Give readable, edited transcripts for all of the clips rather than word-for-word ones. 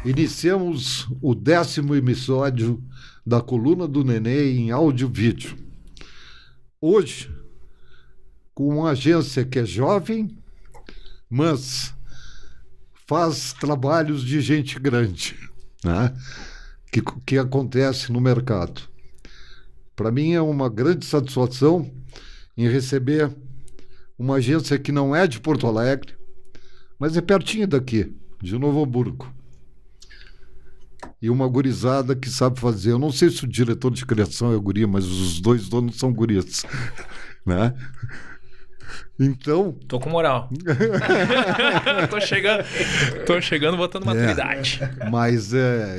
Iniciamos o 10º episódio da Coluna do Nenê em áudio e vídeo. Hoje, com uma agência que é jovem, mas faz trabalhos de gente grande, né? que acontece no mercado. Para mim é uma grande satisfação em receber uma agência que não é de Porto Alegre, mas é pertinho daqui, de Novo Hamburgo. E uma gurizada que sabe fazer. Eu não sei se o diretor de criação é guri, mas os dois donos são guris. Né? Então... Tô com moral. tô chegando botando maturidade. Mas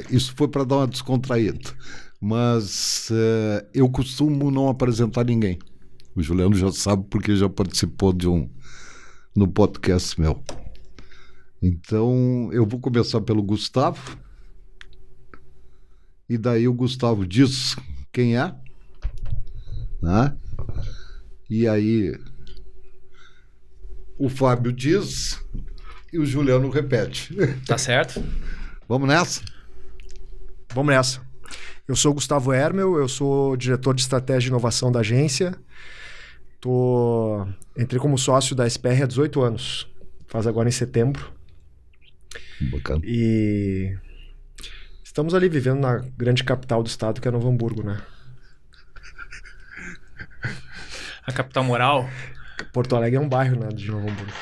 isso foi para dar uma descontraída. Mas eu costumo não apresentar ninguém. O Juliano já sabe porque já participou no podcast meu. Então, eu vou começar pelo Gustavo. E daí o Gustavo diz quem é. Né? E aí o Fábio diz e o Juliano repete. Tá certo? Vamos nessa? Vamos nessa. Eu sou o Gustavo Hermel, eu sou diretor de estratégia e inovação da agência. Entrei como sócio da SPR há 18 anos. Faz agora em setembro. Bacana. E estamos ali vivendo na grande capital do estado, que é Novo Hamburgo, né? A capital moral. Porto Alegre é um bairro, né, de Novo Hamburgo.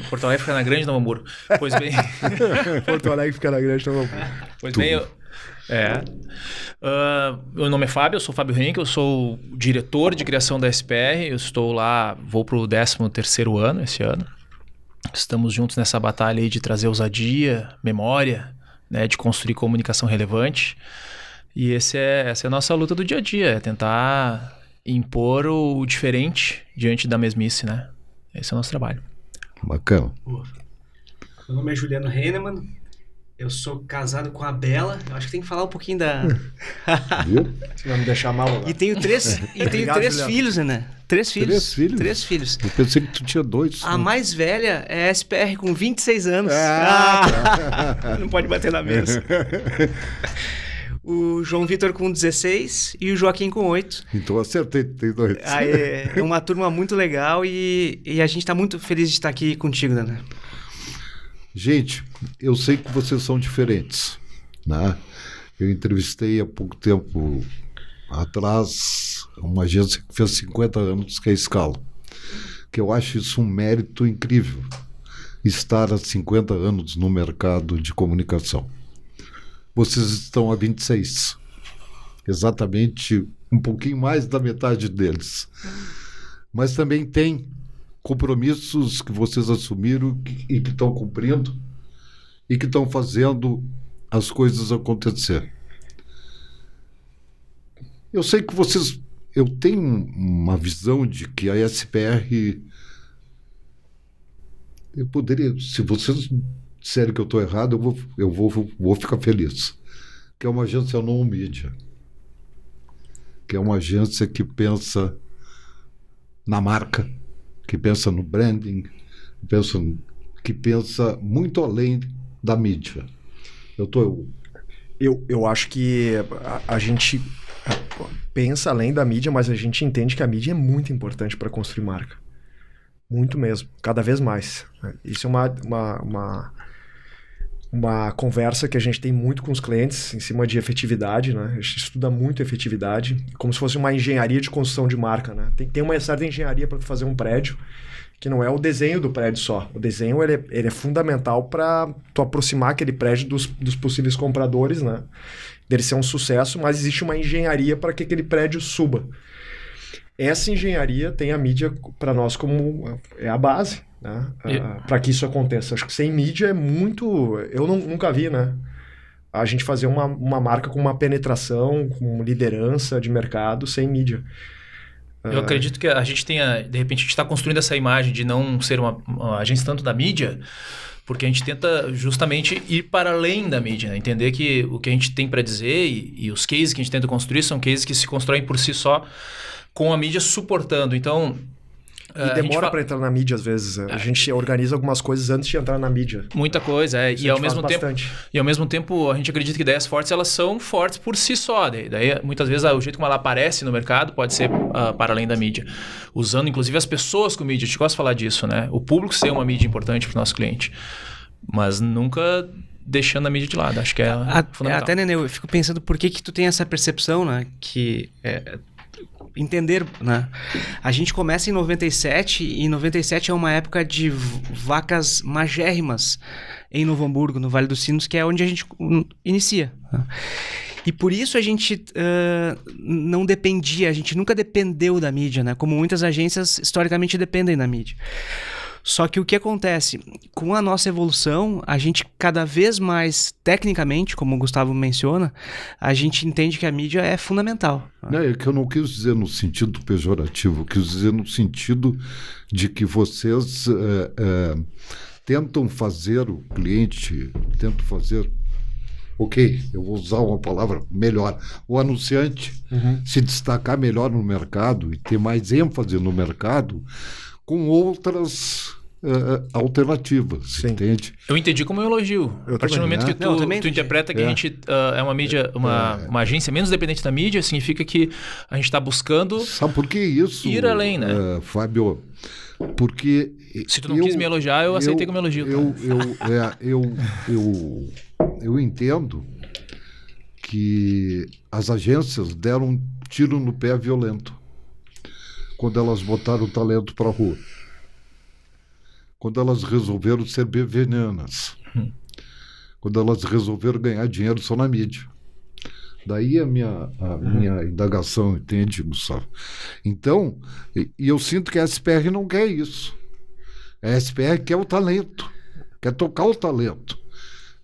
Porto Alegre fica na grande Novo Hamburgo. Pois bem... Porto Alegre fica na grande Novo Hamburgo. Pois bem, meu nome é Fábio, eu sou Fábio Henke, eu sou o diretor de criação da SPR, eu estou lá, vou para o 13º ano esse ano. Estamos juntos nessa batalha aí de trazer ousadia, memória, né, de construir comunicação relevante. E essa é a nossa luta do dia a dia, é tentar impor o diferente diante da mesmice, né? Esse é o nosso trabalho. Bacana. Meu nome é Juliano Heinemann, eu sou casado com a Bela, eu acho que tem que falar um pouquinho da... Viu? Você vai me deixar mal agora. E tenho três filhos, né? Três filhos. Três filhos. Eu pensei que tu tinha 2. A mais velha é a SPR com 26 anos. Não pode bater na mesa. O João Vitor com 16 e o Joaquim com 8. Então acertei, tem 2. É uma turma muito legal e a gente está muito feliz de estar aqui contigo, né? Gente, eu sei que vocês são diferentes, né? Eu entrevistei há pouco tempo atrás uma agência que fez 50 anos, que é a Scala, que eu acho isso um mérito incrível, estar há 50 anos no mercado de comunicação. Vocês estão há 26, exatamente um pouquinho mais da metade deles, mas também tem compromissos que vocês assumiram e que estão cumprindo e que estão fazendo as coisas acontecer. Eu sei que vocês... Eu tenho uma visão de que a SPR... Eu poderia... Se vocês disserem que eu estou errado, eu vou ficar feliz. Que é uma agência não mídia. Que é uma agência que pensa na marca, que pensa no branding, que pensa muito além da mídia. Eu acho que a gente pensa além da mídia, mas a gente entende que a mídia é muito importante para construir marca. Muito mesmo, cada vez mais. Isso é uma conversa que a gente tem muito com os clientes em cima de efetividade, né? A gente estuda muito efetividade, como se fosse uma engenharia de construção de marca, né? Tem uma certa engenharia para fazer um prédio, que não é o desenho do prédio só. O desenho ele é fundamental para tu aproximar aquele prédio dos possíveis compradores, né? Dele ser um sucesso, mas existe uma engenharia para que aquele prédio suba. Essa engenharia tem a mídia para nós como a base, né? Para que isso aconteça. Acho que sem mídia é muito... Eu nunca vi, né? A gente fazer uma marca com uma penetração, com liderança de mercado sem mídia. Eu acredito que a gente tenha... De repente, a gente está construindo essa imagem de não ser uma agência tanto da mídia, porque a gente tenta justamente ir para além da mídia, né? Entender que o que a gente tem para dizer e os cases que a gente tenta construir são cases que se constroem por si só, com a mídia suportando. Então, E demora para entrar na mídia, às vezes. A gente organiza algumas coisas antes de entrar na mídia. Muita coisa, Isso e a ao gente faz mesmo tempo. bastante. E ao mesmo tempo, a gente acredita que ideias fortes, elas são fortes por si só. Daí muitas vezes, o jeito como ela aparece no mercado pode ser para além da mídia. Usando, inclusive, as pessoas com mídia. A gente gosta de falar disso, né? O público ser uma mídia importante para o nosso cliente. Mas nunca deixando a mídia de lado. Acho que é fundamental. Até, Nenê, eu fico pensando por que tu tem essa percepção, né? Que... entender, né? A gente começa em 97 e 97 é uma época de vacas magérrimas em Novo Hamburgo, no Vale dos Sinos, que é onde a gente inicia. Né? E por isso a gente não dependia, a gente nunca dependeu da mídia, né? Como muitas agências historicamente dependem da mídia. Só que o que acontece? Com a nossa evolução, a gente cada vez mais, tecnicamente, como o Gustavo menciona, a gente entende que a mídia é fundamental. É que eu não quis dizer no sentido pejorativo, eu quis dizer no sentido de que vocês tentam fazer o cliente, eu vou usar uma palavra melhor, o anunciante se destacar melhor no mercado e ter mais ênfase no mercado com outras alternativas, entende? Eu entendi como um elogio. A partir do momento que tu interpreta que a gente é uma mídia, uma agência menos dependente da mídia, significa que a gente está buscando... Sabe por que isso? Ir além, né? Fábio, porque... Se tu não quis me elogiar, eu aceitei como elogio. Eu entendo que as agências deram um tiro no pé violento quando elas botaram o talento para a rua. Quando elas resolveram ser venenas. Quando elas resolveram ganhar dinheiro só na mídia. Daí a minha indagação, entende, Gustavo? Então, e eu sinto que a SPR não quer isso. A SPR quer o talento, quer tocar o talento,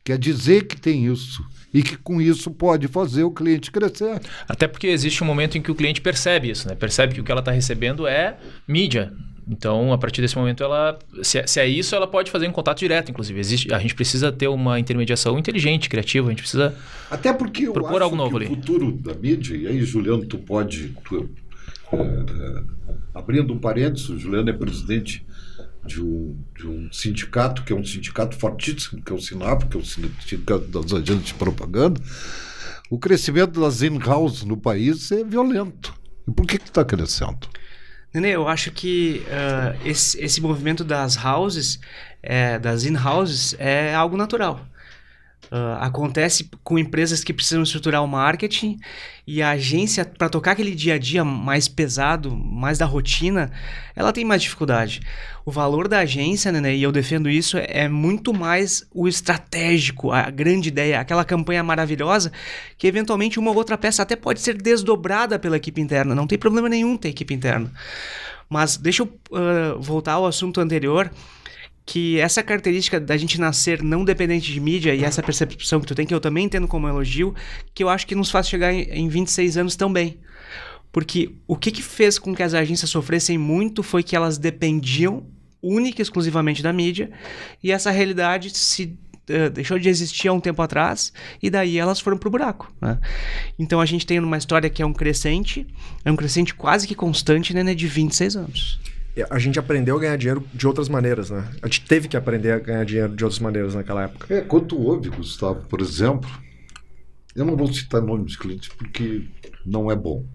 quer dizer que tem isso e que com isso pode fazer o cliente crescer. Até porque existe um momento em que o cliente percebe isso, né? Percebe que o que ela está recebendo é mídia. Então, a partir desse momento, se é isso, ela pode fazer um contato direto, inclusive. A gente precisa ter uma intermediação inteligente, criativa, a gente precisa até porque eu propor acho algo novo que ali. O futuro da mídia, e aí, Juliano, tu pode... abrindo um parênteses, o Juliano é presidente de um sindicato, que é um sindicato fortíssimo, que é o SINAP, que é o Sindicato das Agências de Propaganda. O crescimento das in-house no país é violento. E por que está crescendo? Nenê, eu acho que esse movimento das houses, das in-houses, é algo natural. Acontece com empresas que precisam estruturar o marketing e a agência, para tocar aquele dia a dia mais pesado, mais da rotina, ela tem mais dificuldade. O valor da agência, né, e eu defendo isso, é muito mais o estratégico, a grande ideia, aquela campanha maravilhosa que eventualmente uma ou outra peça até pode ser desdobrada pela equipe interna. Não tem problema nenhum ter equipe interna. Mas deixa eu voltar ao assunto anterior, que essa característica da gente nascer não dependente de mídia e essa percepção que tu tem, que eu também entendo como elogio, que eu acho que nos faz chegar em 26 anos também. Porque o que fez com que as agências sofressem muito foi que elas dependiam única e exclusivamente da mídia e essa realidade deixou de existir há um tempo atrás e daí elas foram pro buraco, né? Então a gente tem uma história que é um crescente quase que constante, né, de 26 anos. A gente aprendeu a ganhar dinheiro de outras maneiras, né? A gente teve que aprender a ganhar dinheiro de outras maneiras naquela época. Quanto houve, Gustavo, por exemplo, eu não vou citar nomes de clientes porque não é bom.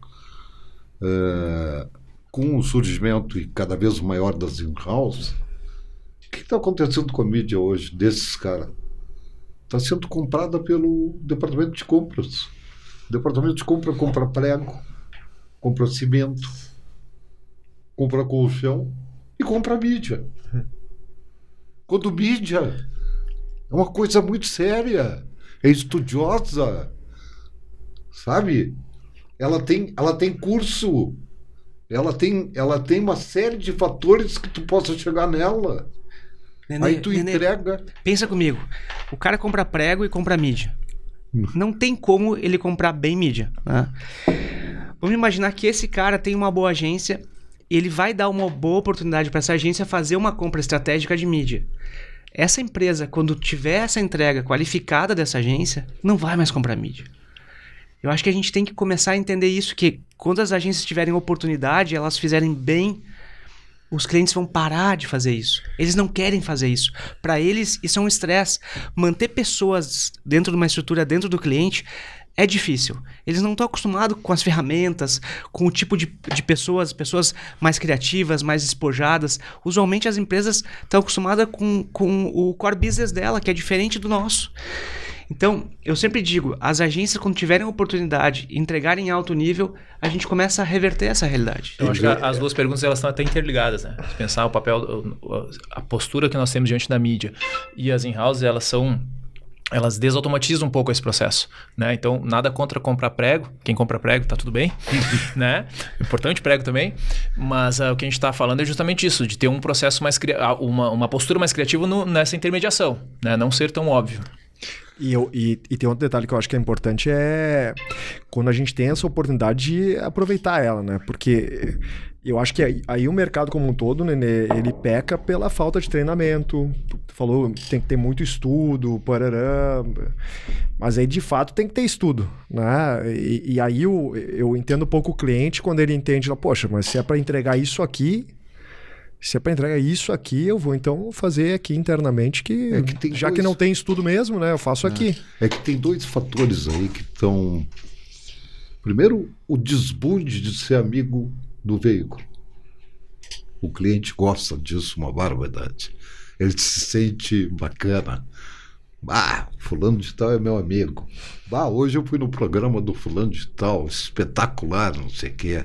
Com o surgimento e cada vez maior das in-house, o que está acontecendo com a mídia hoje desses caras? Está sendo comprada pelo departamento de compras. O departamento de compra compra prego, compra cimento, compra colchão e compra mídia. Quando mídia é uma coisa muito séria, é estudiosa, sabe? Ela tem curso, ela tem uma série de fatores que tu possa chegar nela. Aí tu entrega. Pensa comigo, o cara compra prego e compra mídia. Não tem como ele comprar bem mídia, né? Vamos imaginar que esse cara tem uma boa agência, ele vai dar uma boa oportunidade para essa agência fazer uma compra estratégica de mídia. Essa empresa, quando tiver essa entrega qualificada dessa agência, não vai mais comprar mídia. Eu acho que a gente tem que começar a entender isso, que quando as agências tiverem oportunidade, elas fizerem bem os clientes vão parar de fazer isso. Eles não querem fazer isso. Para eles, isso é um estresse. Manter pessoas dentro de uma estrutura, dentro do cliente, é difícil. Eles não estão acostumados com as ferramentas, com o tipo de pessoas mais criativas, mais despojadas. Usualmente as empresas estão acostumadas com o core business dela, que é diferente do nosso. Então, eu sempre digo, as agências, quando tiverem a oportunidade de entregarem em alto nível, a gente começa a reverter essa realidade. Eu acho que as duas perguntas elas estão até interligadas, né? Se pensar o papel, a postura que nós temos diante da mídia e as in-house, elas desautomatizam um pouco esse processo, né? Então, nada contra comprar prego. Quem compra prego, tá tudo bem, né? Importante prego também. Mas o que a gente está falando é justamente isso, de ter um processo mais... uma postura mais criativa nessa intermediação, né? Não ser tão óbvio. E tem outro detalhe que eu acho que é importante, é quando a gente tem essa oportunidade de aproveitar ela, né? Porque eu acho que aí o mercado como um todo, né, ele peca pela falta de treinamento. Tu falou, tem que ter muito estudo, parará, mas aí de fato tem que ter estudo, né? E aí eu entendo um pouco o cliente quando ele entende, poxa, mas se é para entregar isso aqui... Se é para entregar isso aqui, eu vou então fazer aqui internamente, que já que não tem estudo mesmo, né? Eu faço aqui. É que tem dois fatores aí que estão... Primeiro, o desbunde de ser amigo do veículo. O cliente gosta disso, uma barbaridade. Ele se sente bacana. Fulano de tal é meu amigo. Hoje eu fui no programa do fulano de tal, espetacular, não sei o que.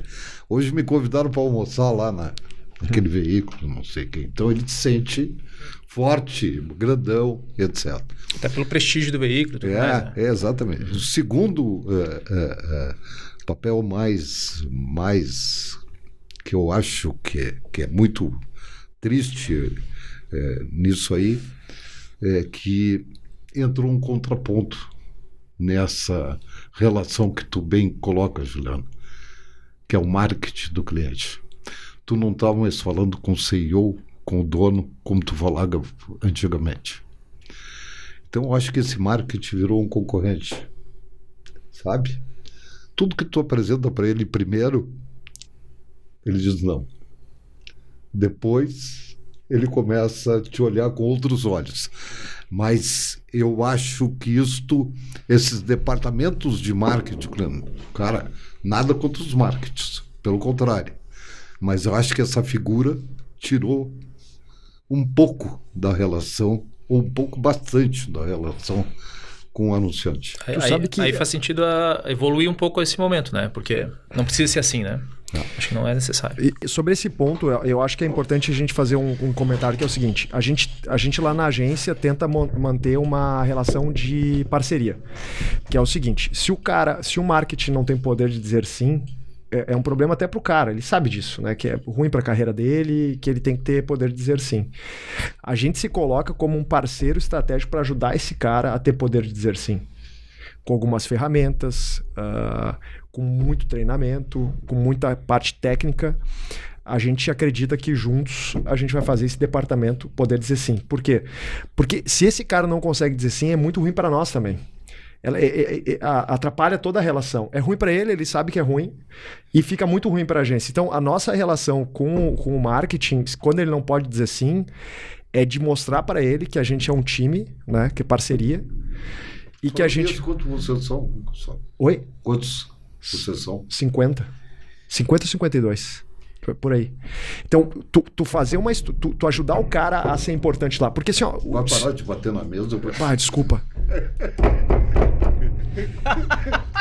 Hoje me convidaram para almoçar lá naquele veículo, não sei o que. Então ele se sente forte, grandão, etc. Até pelo prestígio do veículo. Tudo mais, né? Exatamente. O segundo papel mais que eu acho que é muito triste nisso aí, é que entrou um contraponto nessa relação que tu bem colocas, Juliano, que é o marketing do cliente. Tu não estava mais falando com o CEO, com o dono, como tu falava antigamente. Então, eu acho que esse marketing virou um concorrente, sabe? Tudo que tu apresenta para ele primeiro, ele diz não. Depois, ele começa a te olhar com outros olhos. Mas eu acho que esses departamentos de marketing, cara, nada contra os marketings, pelo contrário. Mas eu acho que essa figura tirou um pouco da relação, ou um pouco bastante da relação com o anunciante. Aí faz sentido evoluir um pouco esse momento, né? Porque não precisa ser assim, né? Não. Acho que não é necessário. E sobre esse ponto, eu acho que é importante a gente fazer um comentário que é o seguinte. A gente lá na agência tenta manter uma relação de parceria. Que é o seguinte, se o marketing não tem poder de dizer sim, é um problema até pro cara, ele sabe disso, né? Que é ruim pra carreira dele, que ele tem que ter poder de dizer sim. A gente se coloca como um parceiro estratégico para ajudar esse cara a ter poder de dizer sim. Com algumas ferramentas, com muito treinamento, com muita parte técnica. A gente acredita que juntos a gente vai fazer esse departamento poder dizer sim. Por quê? Porque se esse cara não consegue dizer sim, é muito ruim para nós também. Ela atrapalha toda a relação. É ruim para ele sabe que é ruim, e fica muito ruim para a agência. Então, a nossa relação com o marketing, quando ele não pode dizer sim, é de mostrar para ele que a gente é um time, né, que é parceria, e que a gente... Quantos vocês são? Oi? Quantos vocês são? 50 ou 52. Por aí. Então, tu fazer tu ajudar o cara a ser importante lá. Porque assim, ó... Vai parar de bater na mesa? Desculpa.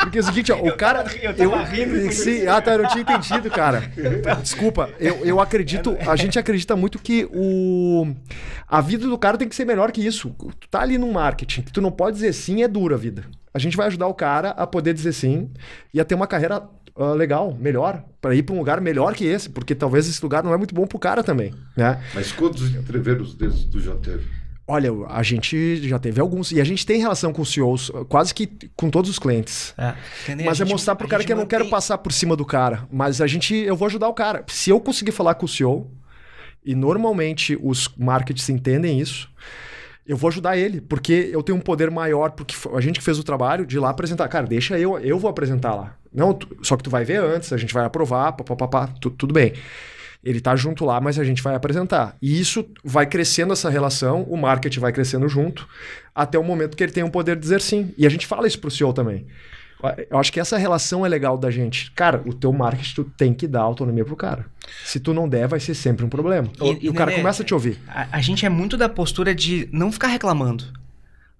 Porque é o seguinte, ó, o cara... Eu tava rindo. Sim, eu não tinha entendido, cara. Desculpa, eu acredito... A gente acredita muito que a vida do cara tem que ser melhor que isso. Tu tá ali no marketing, que tu não pode dizer sim, é dura a vida. A gente vai ajudar o cara a poder dizer sim e a ter uma carreira legal, melhor, para ir para um lugar melhor que esse, porque talvez esse lugar não é muito bom pro cara também, né? Mas quantos entreveiros desses tu já teve? Olha, a gente já teve alguns, e a gente tem relação com os CEOs, quase que com todos os clientes. Mas é mostrar pro cara que eu não quero passar por cima do cara, mas eu vou ajudar o cara. Se eu conseguir falar com o CEO, e normalmente os marketers entendem isso, eu vou ajudar ele, porque eu tenho um poder maior, porque a gente que fez o trabalho de ir lá apresentar. Cara, deixa eu vou apresentar lá. Não, só que tu vai ver antes, a gente vai aprovar, tudo bem. Ele tá junto lá, mas a gente vai apresentar. E isso vai crescendo essa relação, o marketing vai crescendo junto, até o momento que ele tem o poder de dizer sim. E a gente fala isso pro CEO também. Eu acho que essa relação é legal da gente. Cara, o teu marketing, tu tem que dar autonomia pro cara. Se tu não der, vai ser sempre um problema. E o cara começa a te ouvir. A gente é muito da postura de não ficar reclamando.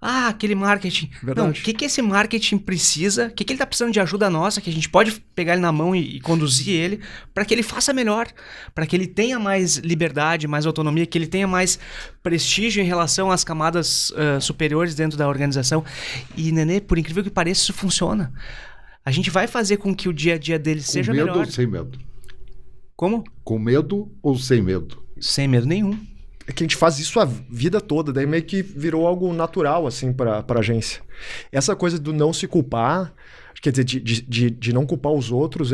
Ah, aquele marketing. Verdade. Não, o que esse marketing precisa? O que ele tá precisando de ajuda nossa? Que a gente pode pegar ele na mão e conduzir ele para que ele faça melhor. Para que ele tenha mais liberdade, mais autonomia, que ele tenha mais prestígio em relação às camadas superiores dentro da organização. E, Nenê, por incrível que pareça, isso funciona. A gente vai fazer com que o dia a dia dele seja melhor. Com medo ou sem medo? Como? Com medo ou sem medo? Sem medo nenhum. É que a gente faz isso a vida toda, daí meio que virou algo natural, assim, pra agência. Essa coisa do não se culpar, quer dizer, de não culpar os outros,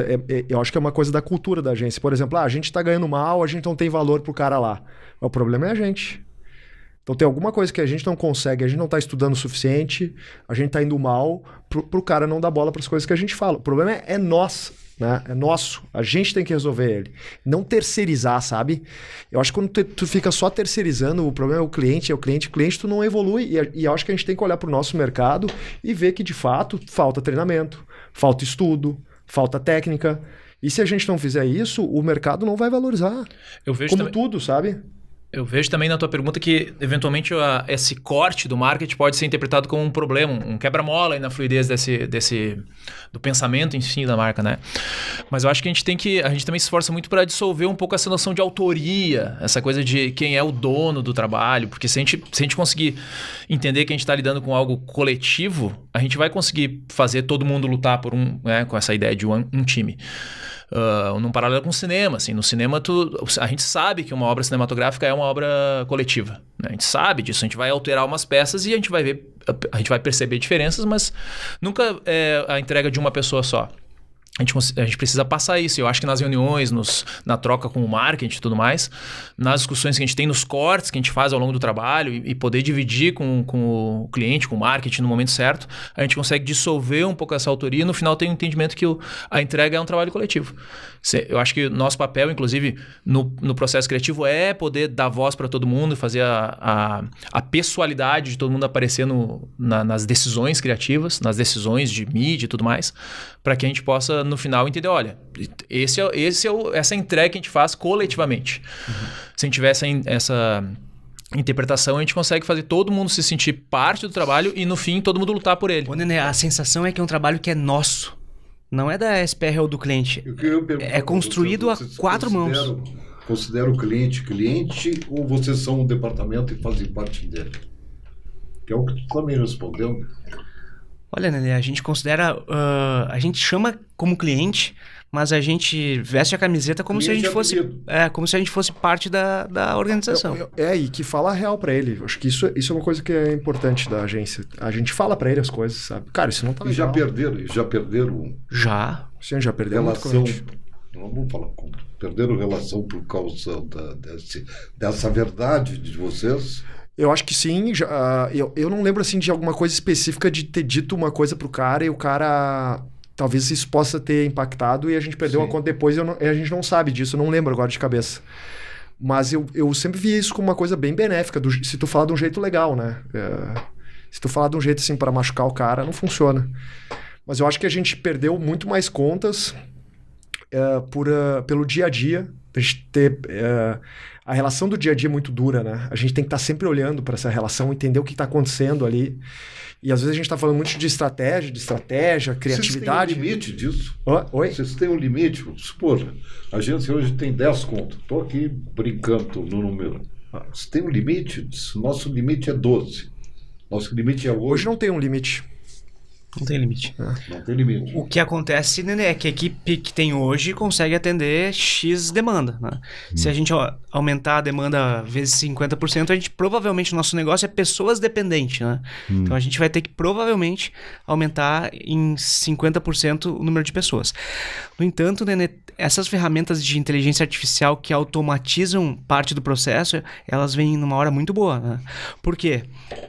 eu acho que é uma coisa da cultura da agência. Por exemplo, a gente tá ganhando mal, a gente não tem valor pro cara lá. O problema é a gente. Então tem alguma coisa que a gente não consegue, a gente não tá estudando o suficiente, a gente tá indo mal pro cara não dar bola pras coisas que a gente fala. O problema é nós. Né? É nosso, a gente tem que resolver ele. Não terceirizar, sabe? Eu acho que quando tu fica só terceirizando, o problema é o cliente, o cliente tu não evolui. E eu acho que a gente tem que olhar pro nosso mercado e ver que, de fato, falta treinamento, falta estudo, falta técnica. E se a gente não fizer isso, o mercado não vai valorizar. Eu vejo como também... tudo, sabe? Eu vejo também na tua pergunta que, eventualmente, esse corte do marketing pode ser interpretado como um problema, um quebra-mola aí na fluidez do pensamento em si da marca, né? Mas eu acho que a gente também se esforça muito para dissolver um pouco essa noção de autoria, essa coisa de quem é o dono do trabalho, porque se a gente conseguir entender que a gente está lidando com algo coletivo, a gente vai conseguir fazer todo mundo lutar por com essa ideia de um time. Num paralelo com o cinema, assim, no cinema a gente sabe que uma obra cinematográfica é uma obra coletiva, né? A gente sabe disso, a gente vai alterar umas peças e a gente vai perceber diferenças, mas nunca é a entrega de uma pessoa só. A gente precisa passar isso. Eu acho que nas reuniões, na troca com o marketing e tudo mais, nas discussões que a gente tem, nos cortes que a gente faz ao longo do trabalho e poder dividir com o cliente, com o marketing no momento certo, a gente consegue dissolver um pouco essa autoria e no final tem um entendimento que a entrega é um trabalho coletivo. Eu acho que o nosso papel, inclusive, no processo criativo é poder dar voz para todo mundo e fazer a pessoalidade de todo mundo aparecer nas decisões criativas, nas decisões de mídia e tudo mais, para que a gente possa, no final, entender, olha, essa entrega que a gente faz coletivamente. Uhum. Se a gente tiver essa interpretação, a gente consegue fazer todo mundo se sentir parte do trabalho e, no fim, todo mundo lutar por ele. Ô, Nenê, a sensação é que é um trabalho que é nosso. Não é da SPR ou do cliente. É construído a quatro mãos. Considera o cliente ou vocês são um departamento e fazem parte dele? Que é o que tu também respondeu. Olha, Nenê, a gente considera... a gente chama como cliente, mas a gente veste a camiseta como se a gente fosse... como se a gente fosse parte da organização. E que fala a real pra ele. Acho que isso é uma coisa que é importante da agência. A gente fala pra ele as coisas, sabe? Cara, isso não tá legal. E já perderam... Já. Sim, já perderam relação. Não vamos falar como. Perderam relação por causa dessa verdade de vocês? Eu acho que sim. Eu não lembro assim de alguma coisa específica de ter dito uma coisa pro cara e o cara... Talvez isso possa ter impactado e a gente perdeu uma conta depois e a gente não sabe disso. Eu não lembro agora de cabeça. Mas eu sempre vi isso como uma coisa bem benéfica. Se tu falar de um jeito legal, né? Se tu falar de um jeito assim para machucar o cara, não funciona. Mas eu acho que a gente perdeu muito mais contas pelo dia a dia. A gente ter... a relação do dia a dia é muito dura, né? A gente tem que estar sempre olhando para essa relação, entender o que está acontecendo ali. E às vezes a gente está falando muito de estratégia, criatividade. Vocês têm um limite disso? Oi? Vocês têm um limite? Vamos supor, a agência hoje tem 10 contas. Estou aqui brincando no número. Você tem um limite? Nosso limite é 12. Nosso limite é 8. Hoje não tem um limite. Não tem limite. Não tem limite. O que acontece, Nenê, é que a equipe que tem hoje consegue atender X demanda, né? Se a gente aumentar a demanda vezes 50%, a gente provavelmente, o nosso negócio é pessoas dependentes, né? Então a gente vai ter que provavelmente aumentar em 50% o número de pessoas. No entanto, Nenê, essas ferramentas de inteligência artificial que automatizam parte do processo, elas vêm numa hora muito boa, né? Por quê?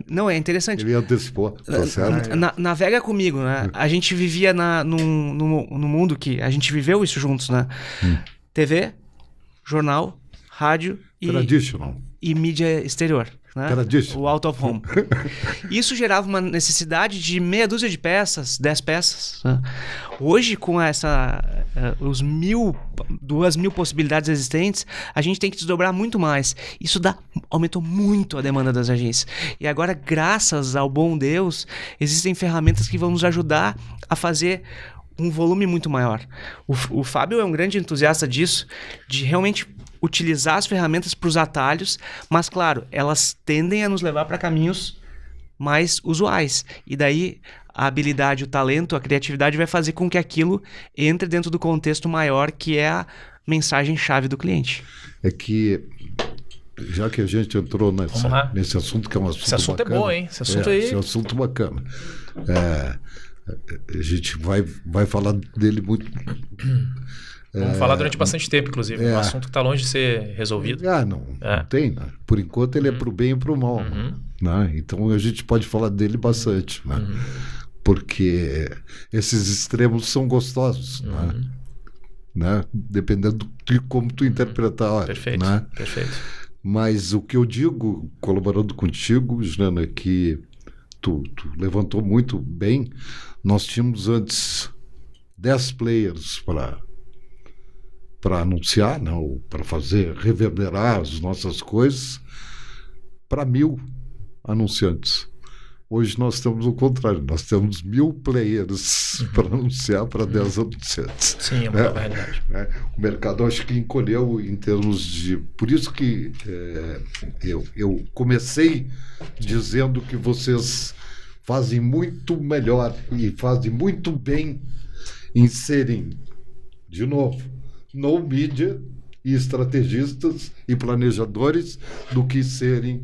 Não, é interessante. Ele antecipou, tá certo? Navega comigo, né? A gente vivia no mundo que... A gente viveu isso juntos, né? TV, jornal, rádio e mídia exterior. Né? O out of home. Isso gerava uma necessidade de meia dúzia de peças, 10 peças. Né? Hoje, com os 2.000 possibilidades existentes, a gente tem que desdobrar muito mais. Isso aumentou muito a demanda das agências. E agora, graças ao bom Deus, existem ferramentas que vão nos ajudar a fazer um volume muito maior. O Fábio é um grande entusiasta disso, de realmente utilizar as ferramentas para os atalhos, mas claro, elas tendem a nos levar para caminhos mais usuais. E daí a habilidade, o talento, a criatividade vai fazer com que aquilo entre dentro do contexto maior, que é a mensagem-chave do cliente. É que, já que a gente entrou nesse assunto, que é um assunto esse assunto bacana, é bom, hein? Esse assunto aí... Esse assunto bacana. A gente vai falar dele muito... Vamos falar durante bastante tempo, inclusive. É um assunto que está longe de ser resolvido. Não tem. Né? Por enquanto ele é para o bem e para o mal. Né? Então a gente pode falar dele bastante. Né? Porque esses extremos são gostosos. Né? Dependendo de como tu interpretar. Perfeito, né? Perfeito. Mas o que eu digo, colaborando contigo, Jana, que tu levantou muito bem. Nós tínhamos antes 10 players para anunciar, né, ou para fazer reverberar as nossas coisas, para 1.000 anunciantes. Hoje nós temos o contrário, nós temos 1.000 players para anunciar para 10 anunciantes. Sim, é uma nova realidade. O mercado acho que encolheu em termos de... Por isso que eu comecei dizendo que vocês fazem muito melhor e fazem muito bem em serem, de novo, no mídia e estrategistas e planejadores do que serem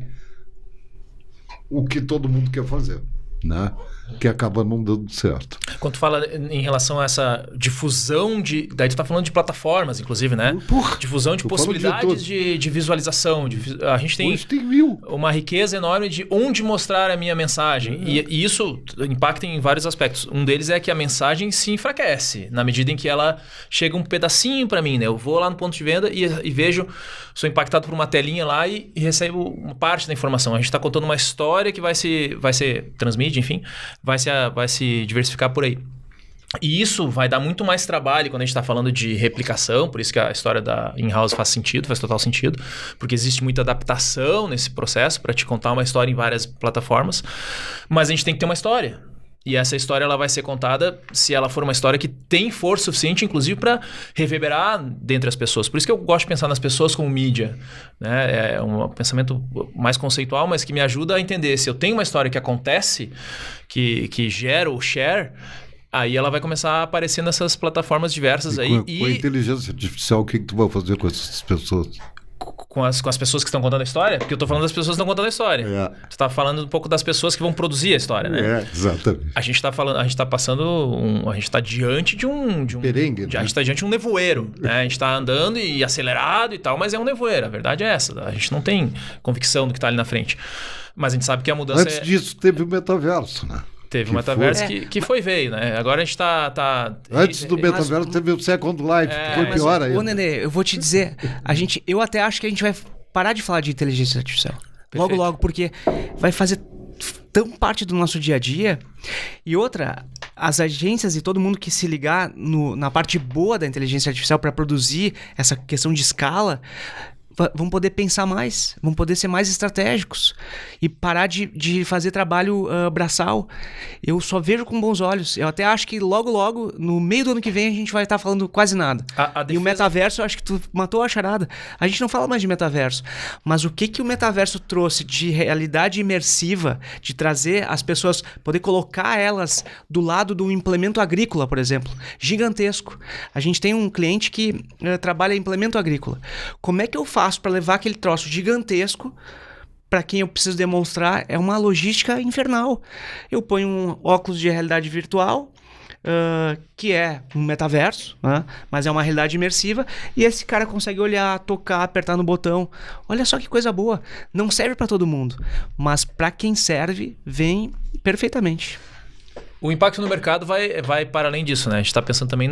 o que todo mundo quer fazer, né? Que acaba não dando certo. Quando tu fala em relação a essa difusão daí tu tá falando de plataformas, inclusive, né? Difusão de possibilidades de visualização. A gente tem 1.000. Uma riqueza enorme de onde mostrar a minha mensagem. E isso impacta em vários aspectos. Um deles é que a mensagem se enfraquece, na medida em que ela chega um pedacinho para mim, né? Eu vou lá no ponto de venda e vejo, sou impactado por uma telinha lá e recebo uma parte da informação. A gente está contando uma história que vai se transmite, enfim, vai se diversificar por aí. E isso vai dar muito mais trabalho quando a gente está falando de replicação, por isso que a história da in-house faz total sentido, porque existe muita adaptação nesse processo para te contar uma história em várias plataformas, mas a gente tem que ter uma história. E essa história ela vai ser contada se ela for uma história que tem força suficiente, inclusive, para reverberar dentre as pessoas. Por isso que eu gosto de pensar nas pessoas como mídia. Né? É um pensamento mais conceitual, mas que me ajuda a entender. Se eu tenho uma história que acontece, que gera o share, aí ela vai começar a aparecer nessas plataformas diversas. Com a inteligência artificial, o que tu vai fazer com essas pessoas? Com as pessoas que estão contando a história? Porque eu estou falando das pessoas que estão contando a história. Tu está falando um pouco das pessoas que vão produzir a história, né? Exatamente. A gente está diante de um perengue, né? A gente está diante de um nevoeiro, né? A gente está andando e acelerado e tal, mas é um nevoeiro. A verdade é essa. A gente não tem convicção do que está ali na frente. Mas a gente sabe que a mudança Antes disso, teve o metaverso, né? Teve o metaverso que veio, né? Agora a gente tá... Antes do metaverso teve o Second Life, que foi pior ainda. Ô, Nenê, eu vou te dizer, eu até acho que a gente vai parar de falar de inteligência artificial. Perfeito. Logo, porque vai fazer tão parte do nosso dia a dia. E outra, as agências e todo mundo que se ligar na parte boa da inteligência artificial para produzir essa questão de escala... vão poder pensar mais, vão poder ser mais estratégicos e parar de fazer trabalho braçal. Eu só vejo com bons olhos. Eu até acho que logo, no meio do ano que vem, a gente vai estar falando quase nada. E o metaverso, eu acho que tu matou a charada. A gente não fala mais de metaverso. Mas o que o metaverso trouxe de realidade imersiva, de trazer as pessoas, poder colocar elas do lado do implemento agrícola, por exemplo, gigantesco. A gente tem um cliente que trabalha em implemento agrícola. Como é que eu faço para levar aquele troço gigantesco para quem eu preciso demonstrar? É uma logística infernal. Eu ponho um óculos de realidade virtual, que é um metaverso, né? Mas é uma realidade imersiva, e esse cara consegue olhar, tocar, apertar no botão. Olha só que coisa boa. Não serve para todo mundo, mas para quem serve, vem perfeitamente. O impacto no mercado vai para além disso, né? A gente está pensando também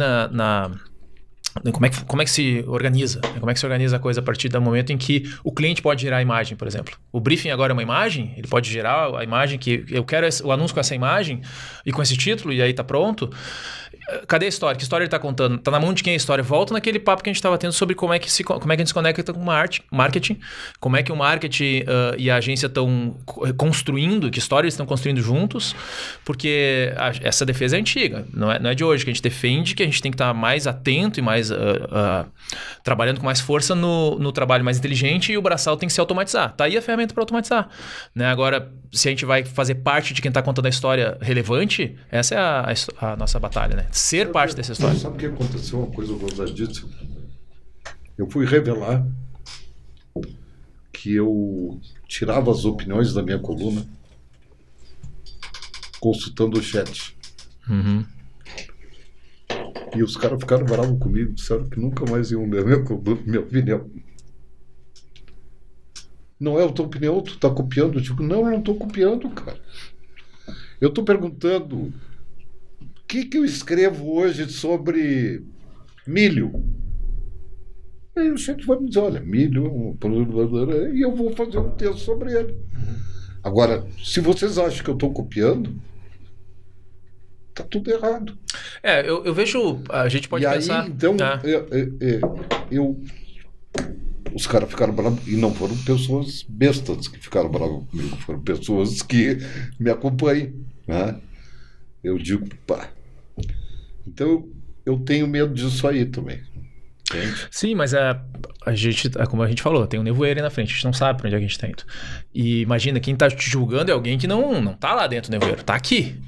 Como é que se organiza? Como é que se organiza a coisa a partir do momento em que o cliente pode gerar a imagem, por exemplo? O briefing agora é uma imagem, ele pode gerar a imagem que eu quero o anúncio com essa imagem e com esse título, e aí tá pronto. Cadê a história? Que história ele está contando? Está na mão de quem a história? Volta naquele papo que a gente estava tendo sobre como é que a gente se conecta com marketing, como é que o marketing e a agência estão construindo, que história eles estão construindo juntos, porque essa defesa é antiga, não é de hoje, que a gente defende que a gente tem que estar mais atento e mais trabalhando com mais força no trabalho mais inteligente, e o braçal tem que se automatizar. Tá aí a ferramenta para automatizar. Né? Agora, se a gente vai fazer parte de quem está contando a história relevante, essa é a nossa batalha, né? Ser parte dessa história. Sabe o que aconteceu? Uma coisa gozadíssima. Eu fui revelar que eu tirava as opiniões da minha coluna consultando o chat. Uhum. E os caras ficaram bravos comigo, disseram que nunca mais iam ler minha opinião. Não é a tua opinião, tu tá copiando? Eu digo, não, eu não tô copiando, cara. Eu tô perguntando o que eu escrevo hoje sobre milho. Aí o chat vai me dizer, olha, milho, e eu vou fazer um texto sobre ele. Agora, se vocês acham que eu estou copiando, tá tudo errado. Eu vejo, a gente pode pensar... Aí, então, os caras ficaram bravos, e não foram pessoas bestas que ficaram bravas comigo, foram pessoas que me acompanham, né? Eu digo, pá. Então, eu tenho medo disso aí também. Entende? Sim, mas a gente, como a gente falou, tem um nevoeiro aí na frente, a gente não sabe para onde é que a gente tá indo. E imagina, quem tá te julgando é alguém que não tá lá dentro do nevoeiro, tá aqui.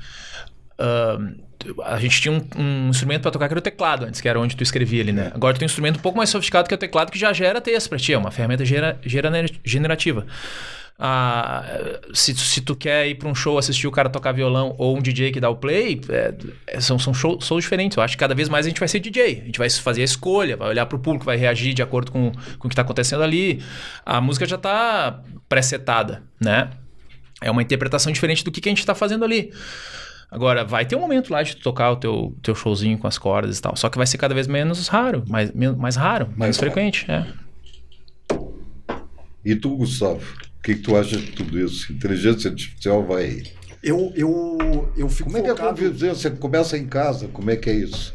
A gente tinha um instrumento para tocar que era o teclado antes, que era onde tu escrevia ali, né? Agora tu tem um instrumento um pouco mais sofisticado que é o teclado, que já gera texto para ti, é uma ferramenta generativa. Se tu quer ir para um show assistir o cara tocar violão ou um DJ que dá o play, são shows diferentes. Eu acho que cada vez mais a gente vai ser DJ, a gente vai fazer a escolha, vai olhar para o público, vai reagir de acordo com o que está acontecendo ali. A música já está pré-setada, né? É uma interpretação diferente do que a gente está fazendo ali. Agora, vai ter um momento lá de tu tocar o teu showzinho com as cordas e tal. Só que vai ser cada vez menos raro, mais raro, mais frequente. E tu, Gustavo, o que tu acha de tudo isso? Inteligência artificial vai... Eu fico Como é que a convivência começa em casa? Como é que é isso?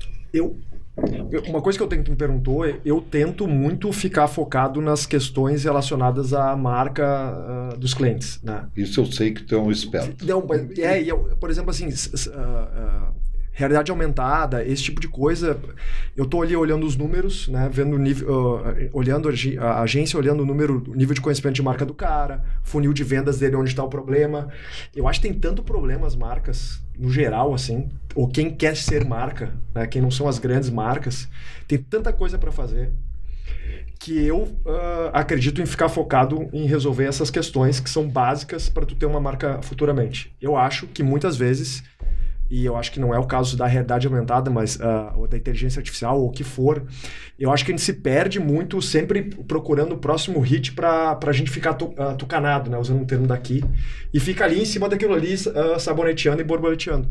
Uma coisa que eu tenho que me perguntou é, eu tento muito ficar focado nas questões relacionadas à marca dos clientes, né? Isso eu sei que tu é um esperto. Não, por exemplo, assim, realidade aumentada, esse tipo de coisa, eu tô ali olhando os números, né, vendo o nível, olhando a agência, olhando o nível de conhecimento de marca do cara, funil de vendas dele, onde está o problema. Eu acho que tem tanto problema as marcas, no geral, assim, ou quem quer ser marca, né, quem não são as grandes marcas, tem tanta coisa para fazer, que eu acredito em ficar focado em resolver essas questões que são básicas para tu ter uma marca futuramente. Eu acho que muitas vezes, e eu acho que não é o caso da realidade aumentada, mas ou da inteligência artificial, ou o que for, eu acho que a gente se perde muito sempre procurando o próximo hit para a gente ficar tucanado, né, usando um termo daqui, e fica ali em cima daquilo ali, saboneteando e borboleteando.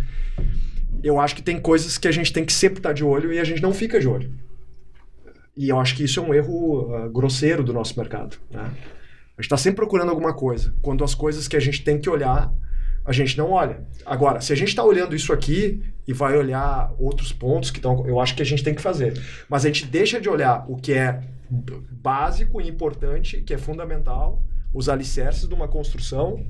Eu acho que tem coisas que a gente tem que sempre estar de olho e a gente não fica de olho. E eu acho que isso é um erro grosseiro do nosso mercado, né? A gente está sempre procurando alguma coisa, quando as coisas que a gente tem que olhar, a gente não olha. Agora, se a gente está olhando isso aqui e vai olhar outros pontos que estão, eu acho que a gente tem que fazer. Mas a gente deixa de olhar o que é básico e importante, que é fundamental, os alicerces de uma construção,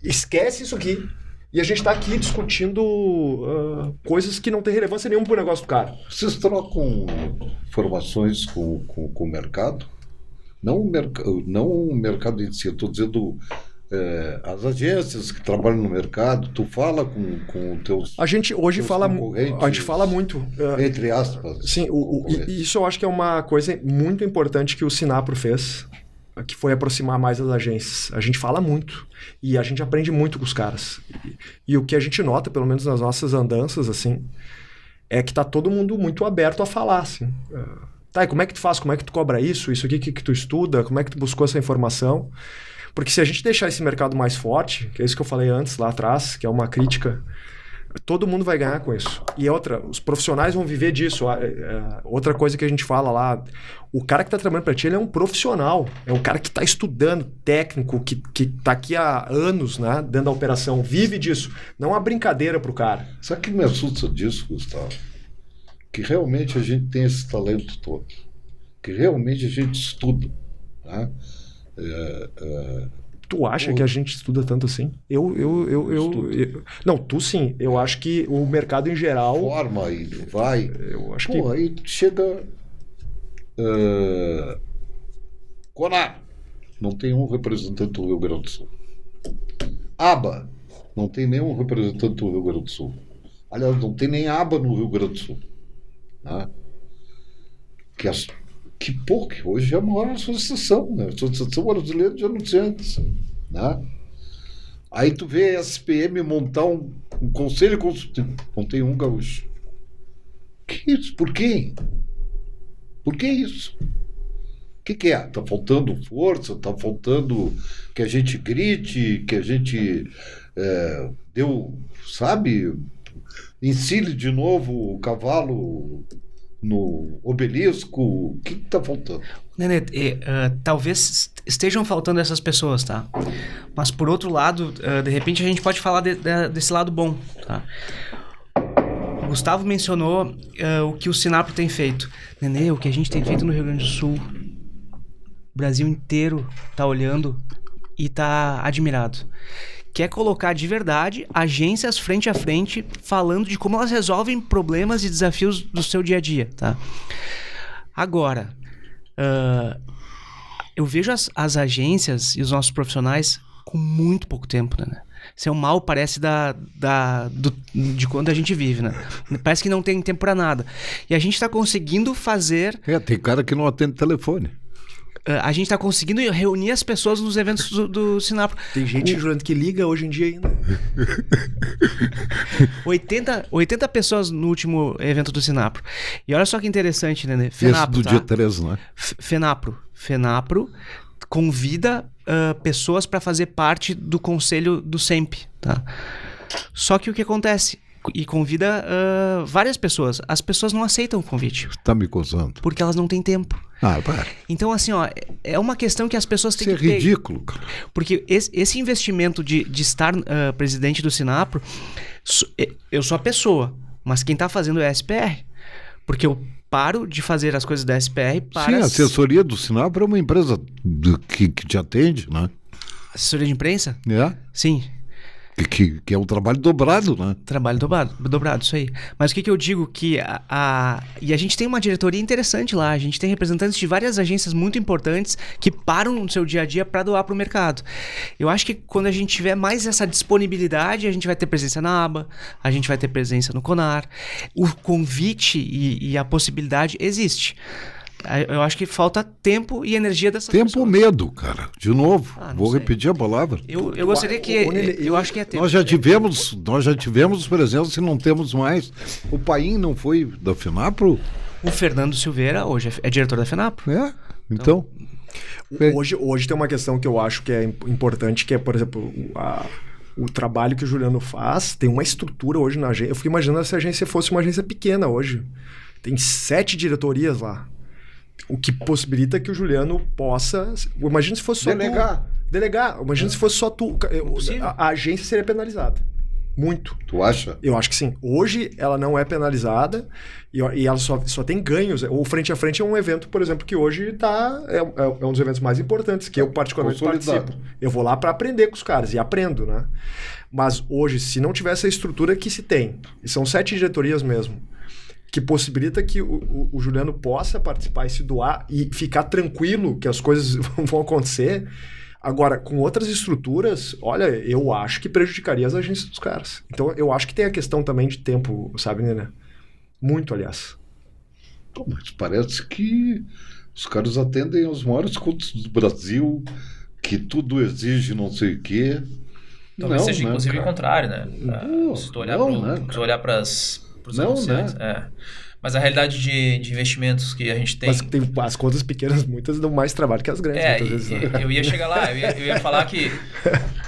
esquece isso aqui. E a gente está aqui discutindo coisas que não têm relevância nenhuma para o negócio do cara. Vocês trocam informações com o mercado? Não o mercado em si, eu estou dizendo as agências que trabalham no mercado. Tu fala com teus A gente hoje fala muito. Entre aspas. Sim, isso eu acho que é uma coisa muito importante que o Sinapro fez, que foi aproximar mais as agências. A gente fala muito e a gente aprende muito com os caras. E o que a gente nota, pelo menos nas nossas andanças, assim, é que tá todo mundo muito aberto a falar, assim. Tá, e como é que tu faz? Como é que tu cobra isso? Isso aqui que tu estuda? Como é que tu buscou essa informação? Porque se a gente deixar esse mercado mais forte, que é isso que eu falei antes, lá atrás, que é uma crítica Todo mundo vai ganhar com isso. E outra, os profissionais vão viver disso. Outra coisa que a gente fala lá, o cara que está trabalhando para ti, ele é um profissional. É um cara que está estudando, técnico, que está aqui há anos, né, dentro da operação. Vive disso. Não é uma brincadeira para o cara. Sabe o que me assusta disso, Gustavo? Que realmente a gente tem esse talento todo. Que realmente a gente estuda. Tá? Tu acha que a gente estuda tanto assim? Eu não, tu sim. Eu acho que o mercado em geral... Forma e vai. Eu acho Pô, aí chega... Conar. Não tem um representante do Rio Grande do Sul. ABA. Não tem nenhum representante do Rio Grande do Sul. Aliás, não tem nem ABA no Rio Grande do Sul. Né? Que hoje é a maior associação, né? Associação Brasileira de Anunciantes. Né? Aí tu vê a SPM montar um conselho consultivo. Não tem um gaúcho. Que isso? Por quê? Por que isso? O que é? Tá faltando força? Tá faltando que a gente grite, que a gente ensile de novo o cavalo no obelisco? O que está faltando? Nenê, talvez estejam faltando essas pessoas, tá? Mas por outro lado, de repente a gente pode falar desse lado bom, tá? O Gustavo mencionou o que o Sinapro tem feito. Nenê, o que a gente tem feito no Rio Grande do Sul, o Brasil inteiro tá olhando e tá admirado. Quer colocar de verdade agências frente a frente falando de como elas resolvem problemas e desafios do seu dia a dia, tá? Agora, eu vejo as agências e os nossos profissionais com muito pouco tempo, né? Isso é um mal, parece, de quando a gente vive, né? Parece que não tem tempo para nada. E a gente está conseguindo fazer... tem cara que não atende telefone. A gente está conseguindo reunir as pessoas nos eventos do Sinapro. Tem gente, Jurandir, que liga hoje em dia ainda. 80 pessoas no último evento do Sinapro. E olha só que interessante, né? Fenapro, esse do dia 13, não é? Fenapro convida pessoas para fazer parte do conselho do SEMP, tá? Só que o que acontece? E convida várias pessoas. As pessoas não aceitam o convite. Tá me coçando. Porque elas não têm tempo. Para. Então, assim, é uma questão que as pessoas têm que ter. Isso é ridículo, cara. Porque esse investimento de estar presidente do Sinapro, eu sou a pessoa, mas quem tá fazendo é a SPR. Porque eu paro de fazer as coisas da SPR para... Sim, a assessoria do Sinapro é uma empresa que te atende, né? Assessoria de imprensa? É. Sim. Que é um trabalho dobrado, né? Trabalho dobrado, isso aí. Mas o que eu digo? Que e a gente tem uma diretoria interessante lá. A gente tem representantes de várias agências muito importantes que param no seu dia a dia para doar para o mercado. Eu acho que quando a gente tiver mais essa disponibilidade, a gente vai ter presença na ABA, a gente vai ter presença no CONAR. O convite e a possibilidade existe. Eu acho que falta tempo e energia dessas pessoas. Tempo ou medo, cara. De novo, vou repetir a palavra. Eu gostaria que... Eu acho que é tempo. Nós já tivemos presença, se não temos mais. O Paim não foi da FENAPRO? O Fernando Silveira hoje é diretor da FENAPRO. Então... Hoje tem uma questão que eu acho que é importante, que é, por exemplo, o trabalho que o Juliano faz, tem uma estrutura hoje na agência. Eu fico imaginando se a agência fosse uma agência pequena hoje. Tem 7 diretorias lá. O que possibilita que o Juliano possa... Imagina se fosse só Delegar. Imagina se fosse só tu. A agência seria penalizada. Muito. Tu acha? Eu acho que sim. Hoje ela não é penalizada e ela só tem ganhos. O Frente a Frente é um evento, por exemplo, que hoje é um dos eventos mais importantes, que eu particularmente participo. Eu vou lá para aprender com os caras e aprendo, né? Mas hoje, se não tivesse a estrutura que se tem, e são 7 diretorias mesmo, que possibilita que o Juliano possa participar e se doar e ficar tranquilo que as coisas vão acontecer. Agora, com outras estruturas, olha, eu acho que prejudicaria as agências dos caras. Então, eu acho que tem a questão também de tempo, sabe, né? Muito, aliás. Mas parece que os caras atendem aos maiores custos do Brasil, que tudo exige não sei o quê. Talvez seja, inclusive, o contrário, né? Se tu olhar para os anunciantes. Mas a realidade de investimentos que a gente tem... Mas tem as contas pequenas, muitas dão mais trabalho que as grandes. Muitas vezes, né? Eu ia chegar lá, eu ia falar que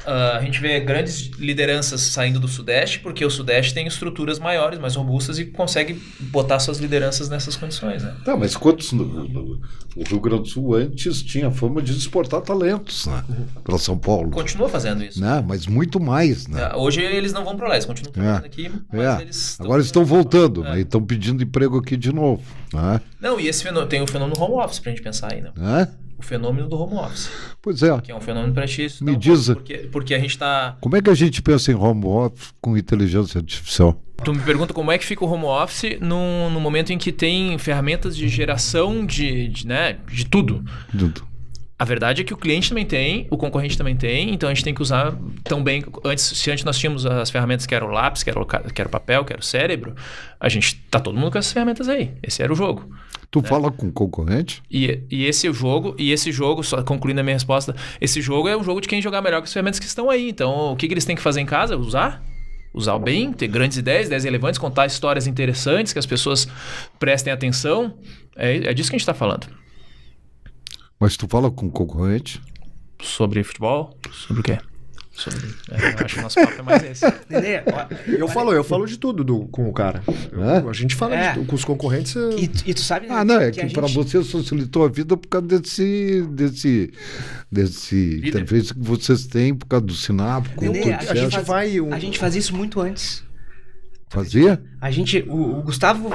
A gente vê grandes lideranças saindo do Sudeste, porque o Sudeste tem estruturas maiores, mais robustas e consegue botar suas lideranças nessas condições, né? Tá, mas quantos o Rio Grande do Sul antes tinha fama de exportar talentos, né? Para São Paulo. Continua fazendo isso. Né? Mas muito mais, né? Hoje eles não vão para lá, eles continuam trabalhando aqui, mas eles agora estão voltando, né? E estão pedindo emprego aqui de novo, né? Não, e esse tem o fenômeno home office pra gente pensar aí, né? O fenômeno do home office. Pois é. Que é um fenômeno para ti. Me diz... Porque a gente tá... Como é que a gente pensa em home office com inteligência artificial? Tu me pergunta como é que fica o home office no momento em que tem ferramentas de geração de tudo. A verdade é que o cliente também tem, o concorrente também tem, então a gente tem que usar tão bem... Se antes nós tínhamos as ferramentas que era o lápis, que era o papel, que era o cérebro, a gente tá todo mundo com essas ferramentas aí. Esse era o jogo. Tu fala com o concorrente? E esse jogo, só concluindo a minha resposta, esse jogo é um jogo de quem jogar melhor com as ferramentas que estão aí. Então, o que eles têm que fazer em casa? Usar bem, ter grandes ideias relevantes, contar histórias interessantes, que as pessoas prestem atenção. É disso que a gente está falando. Mas tu fala com o concorrente? Sobre futebol? Sobre o quê? Eu acho que o nosso papo é mais esse. Eu falo de tudo com o cara. A gente fala com os concorrentes. E tu sabe... que para você facilitou a vida por causa desse interface que vocês têm, por causa do Sinápico. A gente fazia isso muito antes. Fazia? O Gustavo...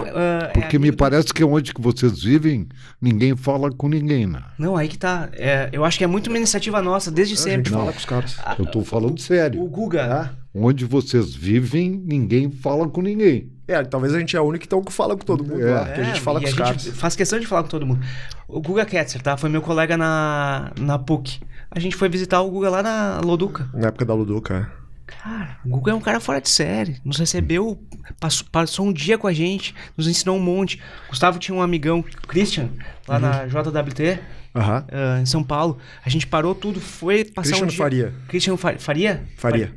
Porque me parece que onde que vocês vivem, ninguém fala com ninguém, né? Não, aí que tá. Eu acho que é muito uma iniciativa nossa, desde sempre. A gente fala com os caras. Eu tô falando sério. O Guga... Onde vocês vivem, ninguém fala com ninguém. Talvez a gente é a única que fala com todo mundo lá, que a gente fala com os caras. A gente faz questão de falar com todo mundo. O Guga Ketzer, tá? Foi meu colega na PUC. A gente foi visitar o Guga lá na Loduca. Na época da Loduca, Cara, o Guga é um cara fora de série. Nos recebeu, passou um dia com a gente, nos ensinou um monte. Gustavo tinha um amigão, Christian, lá na JWT, em São Paulo. A gente parou tudo, foi passar um dia... Christian Faria? Faria.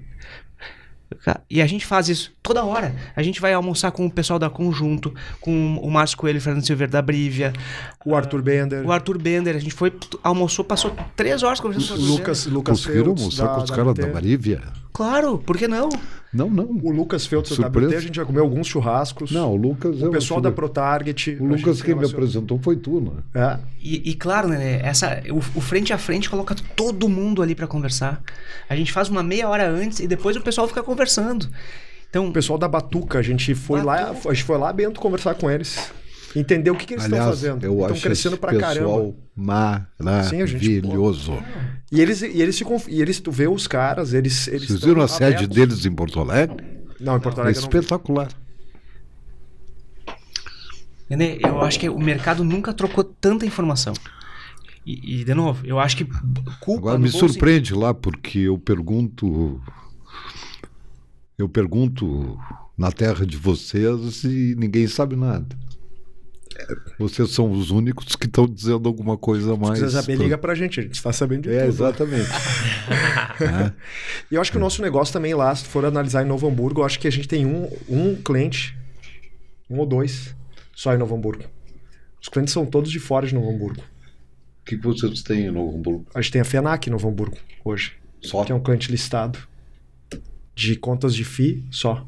E a gente faz isso toda hora. A gente vai almoçar com o pessoal da Conjunto, com o Márcio Coelho e Fernando Silveira da Brívia. O Arthur Bender. A gente foi, almoçou, passou 3 horas conversando com o Lucas conseguiram almoçar com os caras da Brívia? Claro, por que não? Não. O Lucas Feltz da WT, a gente já comeu alguns churrascos. Não, o Lucas... O pessoal da ProTarget. O Lucas quem me apresentou foi tu, né? E claro, né? O frente a frente coloca todo mundo ali pra conversar. A gente faz uma meia hora antes e depois o pessoal fica conversando. Então, o pessoal da Batuca, a gente foi lá, Bento, conversar com eles. Entender o que eles estão fazendo. Estão crescendo pra caramba. Maravilhoso. E eles, tu vê os caras, eles vocês viram a sede deles em Porto Alegre? Não, em Porto Alegre é espetacular. Eu acho que o mercado nunca trocou tanta informação. E de novo, eu acho que culpa... Agora me surpreende lá, porque eu pergunto na terra de vocês e ninguém sabe nada. Vocês são os únicos que estão dizendo alguma coisa mais. Se quiser saber, liga pra gente, a gente está sabendo de tudo. Exatamente. E eu acho que o nosso negócio também lá, se for analisar em Novo Hamburgo, eu acho que a gente tem um cliente, 1 ou 2, só em Novo Hamburgo. Os clientes são todos de fora de Novo Hamburgo. O que vocês têm em Novo Hamburgo? A gente tem a FENAC em Novo Hamburgo hoje. Só? Que é um cliente listado. De contas de FII, só.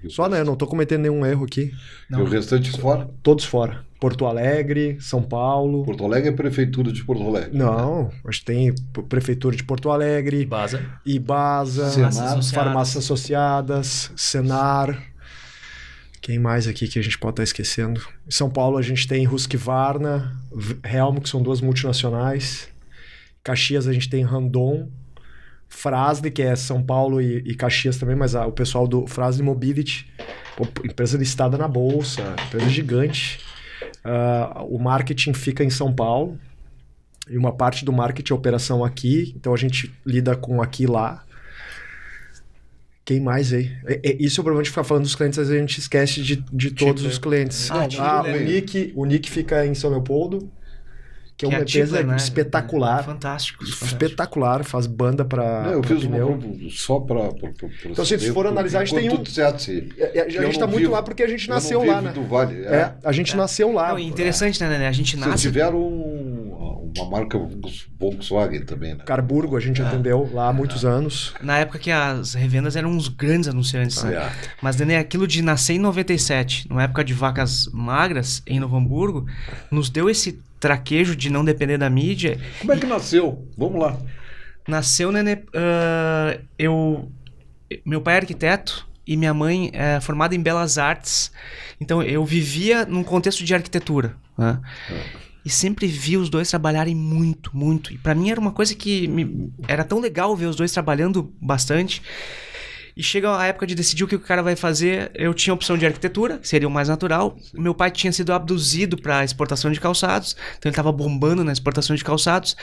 Só, né? Eu não tô cometendo nenhum erro aqui. Não. E o restante fora? Todos fora. Porto Alegre, São Paulo. Porto Alegre é prefeitura de Porto Alegre. Não, a gente tem prefeitura de Porto Alegre. Ibasa. Senar. Farmácias Associadas. Senar. Quem mais aqui que a gente pode estar esquecendo? Em São Paulo a gente tem Husqvarna, Helm, que são 2 multinacionais. Caxias a gente tem Randon. Frasle, que é São Paulo e Caxias também, mas o pessoal do Frasle Mobility, empresa listada na bolsa, empresa gigante. O marketing fica em São Paulo e uma parte do marketing é operação aqui, então a gente lida com aqui e lá. Quem mais aí? Isso é o problema de ficar falando dos clientes, às vezes a gente esquece de todos os clientes. O Nick fica em São Leopoldo. Que é uma empresa espetacular. Fantástico. Espetacular, faz banda para eu fiz pneu. Só para então, se for analisar, a gente tem a gente está muito lá porque a gente nasceu lá, né? Do vale. A gente nasceu lá. Não, interessante, né? A gente nasce... Vocês tiveram uma marca Volkswagen também, né? Carburgo a gente atendeu lá há muitos anos. Na época que as revendas eram uns grandes anunciantes, né? É. Mas, Nenê, aquilo de nascer em 97, numa época de vacas magras, em Novo Hamburgo, nos deu esse traquejo de não depender da mídia. Como é que nasceu? Vamos lá. Nasceu, Nenê, meu pai é arquiteto e minha mãe é formada em Belas Artes. Então, eu vivia num contexto de arquitetura, né? E sempre vi os dois trabalharem muito, muito. E pra mim era uma coisa que era tão legal ver os dois trabalhando bastante. E chega a época de decidir o que o cara vai fazer. Eu tinha a opção de arquitetura, que seria o mais natural. Meu pai tinha sido abduzido para exportação de calçados, então ele estava bombando na exportação de calçados.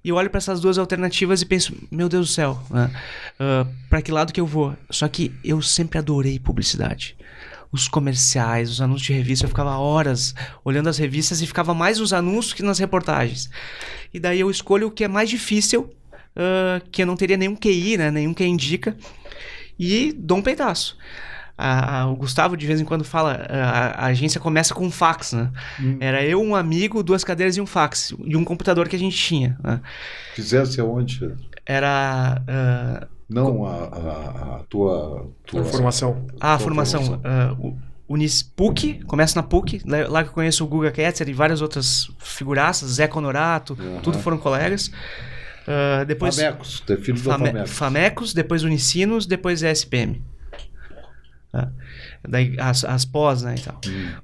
E eu olho para essas duas alternativas e penso, meu Deus do céu, né? Para que lado que eu vou? Só que eu sempre adorei publicidade. Os comerciais, os anúncios de revista, eu ficava horas olhando as revistas e ficava mais nos anúncios que nas reportagens. E daí eu escolho o que é mais difícil, que eu não teria nenhum QI, né? Nenhum que indica. E dou um peitaço. O Gustavo de vez em quando fala, a agência começa com um fax, né? Era eu, um amigo, 2 cadeiras e um fax. E um computador que a gente tinha, né? Fizesse aonde? Era... Não, a tua formação. A formação. PUC, começa na PUC, lá que eu conheço o Guga Ketzer e várias outras figuraças, Zé Conorato, tudo foram colegas. Depois Famecos, tu é filho da Famecos. Famecos, depois Unicinos, depois SPM. Daí as pós, né, e tal.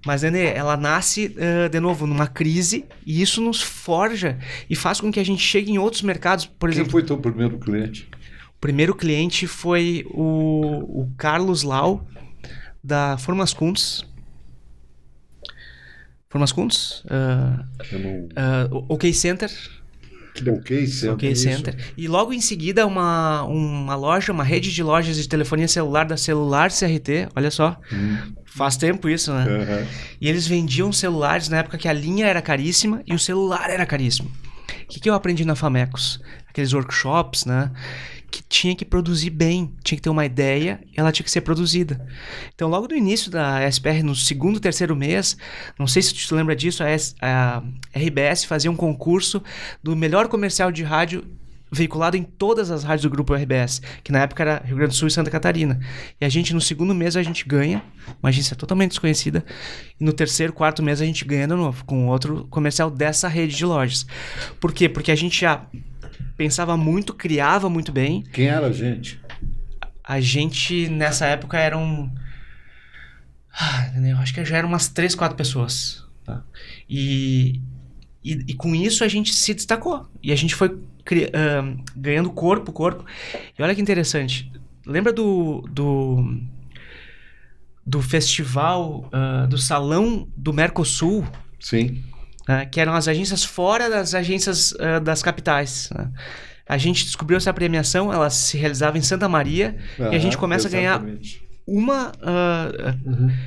Mas, Nenê, ela nasce, de novo, numa crise, e isso nos forja e faz com que a gente chegue em outros mercados. Por exemplo, quem foi teu primeiro cliente? O primeiro cliente foi o Carlos Lau, da Formaskunz. Formaskunz? OK Center. OK Center. E logo em seguida uma loja, uma rede de lojas de telefonia celular da Celular CRT, olha só. Faz tempo isso, né? E eles vendiam celulares na época que a linha era caríssima e o celular era caríssimo. O que eu aprendi na Famecos? Aqueles workshops, né? Que tinha que produzir bem, tinha que ter uma ideia e ela tinha que ser produzida. Então, logo no início da SPR, no 2º, 3º mês, não sei se tu te lembra disso, a RBS fazia um concurso do melhor comercial de rádio veiculado em todas as rádios do grupo RBS, que na época era Rio Grande do Sul e Santa Catarina. E a gente, no 2º mês, a gente ganha, uma agência totalmente desconhecida, e no 3º, 4º mês a gente ganha de novo, com outro comercial dessa rede de lojas. Por quê? Porque a gente já pensava muito, criava muito bem. Quem era a gente? A gente, nessa época, eram... eu acho que já eram umas 3, 4 pessoas. Tá? E com isso a gente se destacou. E a gente foi ganhando corpo. E olha que interessante. Lembra do festival, do Salão do Mercosul? Sim. Que eram as agências fora das agências das capitais. Né? A gente descobriu essa premiação, ela se realizava em Santa Maria, e a gente começa exatamente. A ganhar uma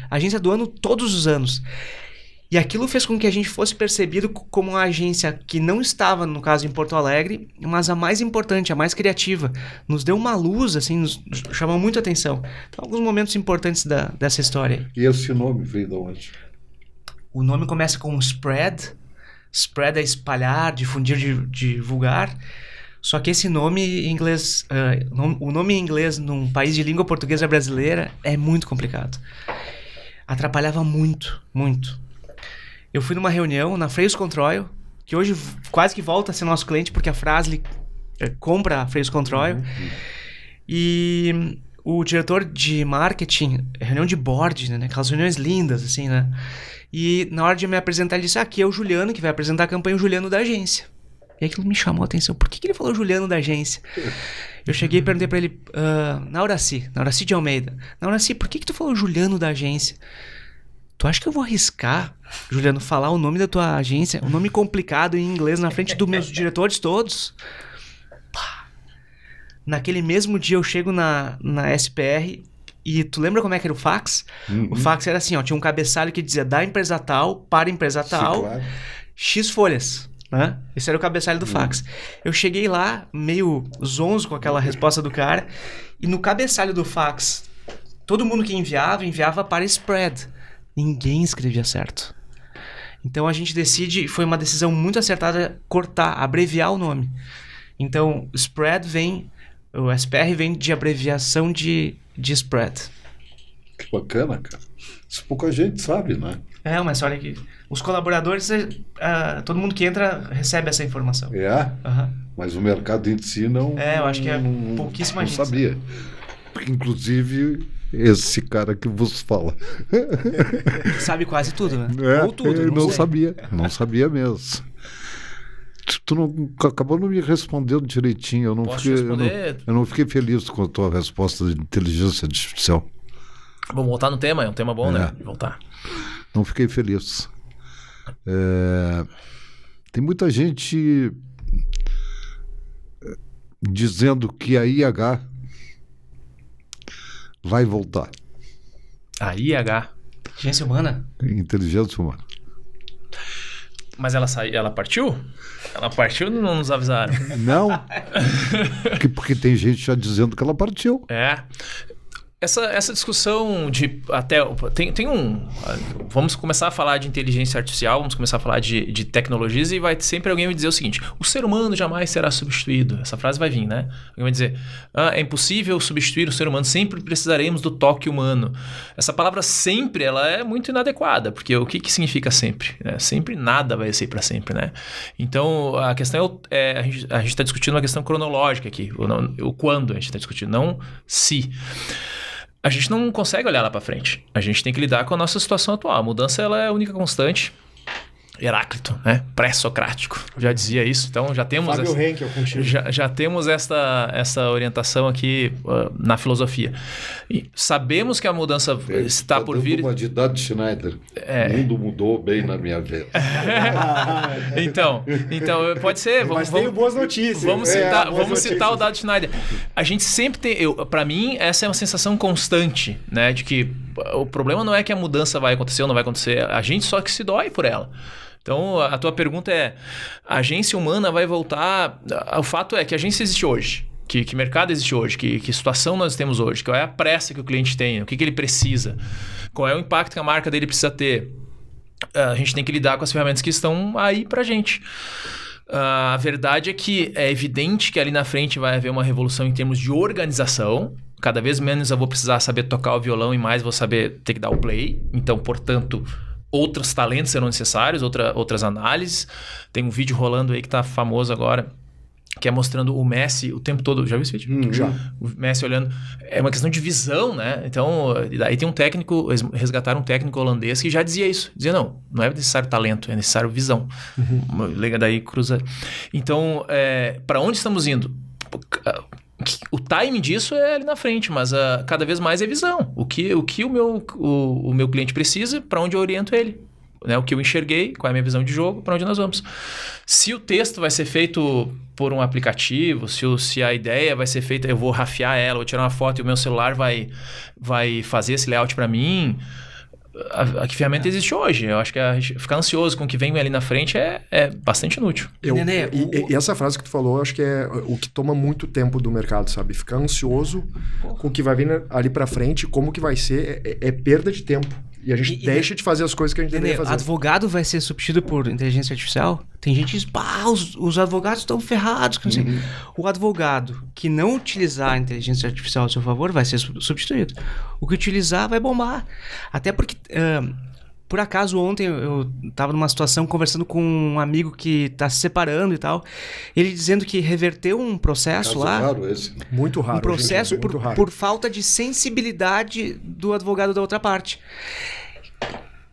agência do ano todos os anos. E aquilo fez com que a gente fosse percebido como uma agência que não estava, no caso, em Porto Alegre, mas a mais importante, a mais criativa. Nos deu uma luz, assim, nos chamou muito a atenção. Então, alguns momentos importantes dessa história. E esse nome veio de onde? O nome começa com spread. Spread é espalhar, difundir, divulgar. Só que esse nome em inglês... o nome em inglês num país de língua portuguesa brasileira é muito complicado. Atrapalhava muito, muito. Eu fui numa reunião na Freios Controil, que hoje quase que volta a ser nosso cliente, porque a Frasle compra a Freios Controil. E o diretor de marketing, reunião de board, né? Aquelas reuniões lindas, assim, né? E na hora de me apresentar, ele disse, aqui é o Juliano, que vai apresentar a campanha, o Juliano da agência. E aquilo me chamou a atenção. Por que ele falou Juliano da agência? Eu cheguei e perguntei pra ele, Nauraci de Almeida. Nauraci, por que tu falou Juliano da agência? Tu acha que eu vou arriscar, Juliano, falar o nome da tua agência, um nome complicado em inglês, na frente dos meus diretores todos? Pá. Naquele mesmo dia eu chego na SPR e tu lembra como é que era o fax? O fax era assim, ó, tinha um cabeçalho que dizia da empresa tal, para a empresa tal, claro. X folhas. Né? Esse era o cabeçalho do fax. Eu cheguei lá, meio zonzo com aquela resposta do cara, e no cabeçalho do fax, todo mundo que enviava para spread. Ninguém escrevia certo. Então a gente decide, foi uma decisão muito acertada, cortar, abreviar o nome. Então spread o SPR vem de abreviação de spread. Que bacana, cara. Isso pouca gente sabe, né? Mas olha aqui, os colaboradores, todo mundo que entra recebe essa informação. Uhum. Mas o mercado em si não... eu acho que é pouquíssima gente. Não sabia. Inclusive, esse cara que vos fala. Sabe quase tudo, né? Ou tudo. Eu não sabia. Não sabia mesmo. Tu acabou não me respondendo direitinho. Eu não fiquei feliz com a tua resposta de inteligência artificial. Vamos voltar no tema? É um tema bom, né? Voltar. Não fiquei feliz. Tem muita gente dizendo que a IH vai voltar. A IH? Inteligência humana? Inteligência humana. Mas ela partiu? Ela partiu e não nos avisaram? Não. Porque tem gente já dizendo que ela partiu. Essa discussão de até tem vamos começar a falar de inteligência artificial, vamos começar a falar de tecnologias e vai sempre alguém me dizer o seguinte: o ser humano jamais será substituído. Essa frase vai vir, né? Alguém vai dizer: é impossível substituir o ser humano, sempre precisaremos do toque humano. Essa palavra sempre, ela é muito inadequada, porque o que significa sempre? Sempre nada vai ser para sempre, né? Então a questão a gente está discutindo uma questão cronológica aqui, o quando a gente está discutindo, não se. A gente não consegue olhar lá para frente. A gente tem que lidar com a nossa situação atual. A mudança, ela é a única constante. Heráclito, né? Pré-socrático, já dizia isso. Então já temos já temos essa orientação aqui na filosofia. E sabemos que a mudança está por vir. Uma de Dad Schneider. O mundo mudou bem na minha vida. Então pode ser. Mas tenho boas notícias. Vamos citar o Dad Schneider. A gente sempre tem. Para mim, essa é uma sensação constante, né? De que o problema não é que a mudança vai acontecer ou não vai acontecer. A gente só que se dói por ela. Então, a tua pergunta é: a agência humana vai voltar? O fato é que a agência existe hoje. Que mercado existe hoje? Que situação nós temos hoje? Qual é a pressa que o cliente tem? O que ele precisa? Qual é o impacto que a marca dele precisa ter? A gente tem que lidar com as ferramentas que estão aí pra gente. A verdade é que é evidente que ali na frente vai haver uma revolução em termos de organização. Cada vez menos eu vou precisar saber tocar o violão e mais vou saber ter que dar o play. Então, portanto, outros talentos serão necessários, outras análises. Tem um vídeo rolando aí que tá famoso agora, que é mostrando o Messi o tempo todo. Já viu esse vídeo? Já. O Messi olhando. É uma questão de visão, né? Então, aí tem um técnico, eles resgataram um técnico holandês que já dizia isso. Dizia, não é necessário talento, é necessário visão. Daí cruza. Então, para onde estamos indo? O timing disso é ali na frente, mas cada vez mais é visão. O que o meu cliente precisa, para onde eu oriento ele. Né? O que eu enxerguei, qual é a minha visão de jogo, para onde nós vamos. Se o texto vai ser feito por um aplicativo, se a ideia vai ser feita, eu vou rafiar ela, vou tirar uma foto e o meu celular vai fazer esse layout para mim. Que ferramenta existe hoje? Eu acho que ficar ansioso com o que vem ali na frente é bastante inútil. E essa frase que tu falou, eu acho que é o que toma muito tempo do mercado, sabe? Ficar ansioso com o que vai vir ali pra frente, como que vai ser, é perda de tempo. E a gente deixa de fazer as coisas que a gente deveria fazer. Advogado vai ser substituído por inteligência artificial? Tem gente que diz, os advogados estão ferrados. O advogado que não utilizar a inteligência artificial a seu favor vai ser substituído. O que utilizar vai bombar. Até porque, por acaso, ontem eu estava numa situação conversando com um amigo que está se separando e tal. Ele dizendo que reverteu um processo caso lá. Raro esse. Muito raro. Um processo por falta de sensibilidade do advogado da outra parte.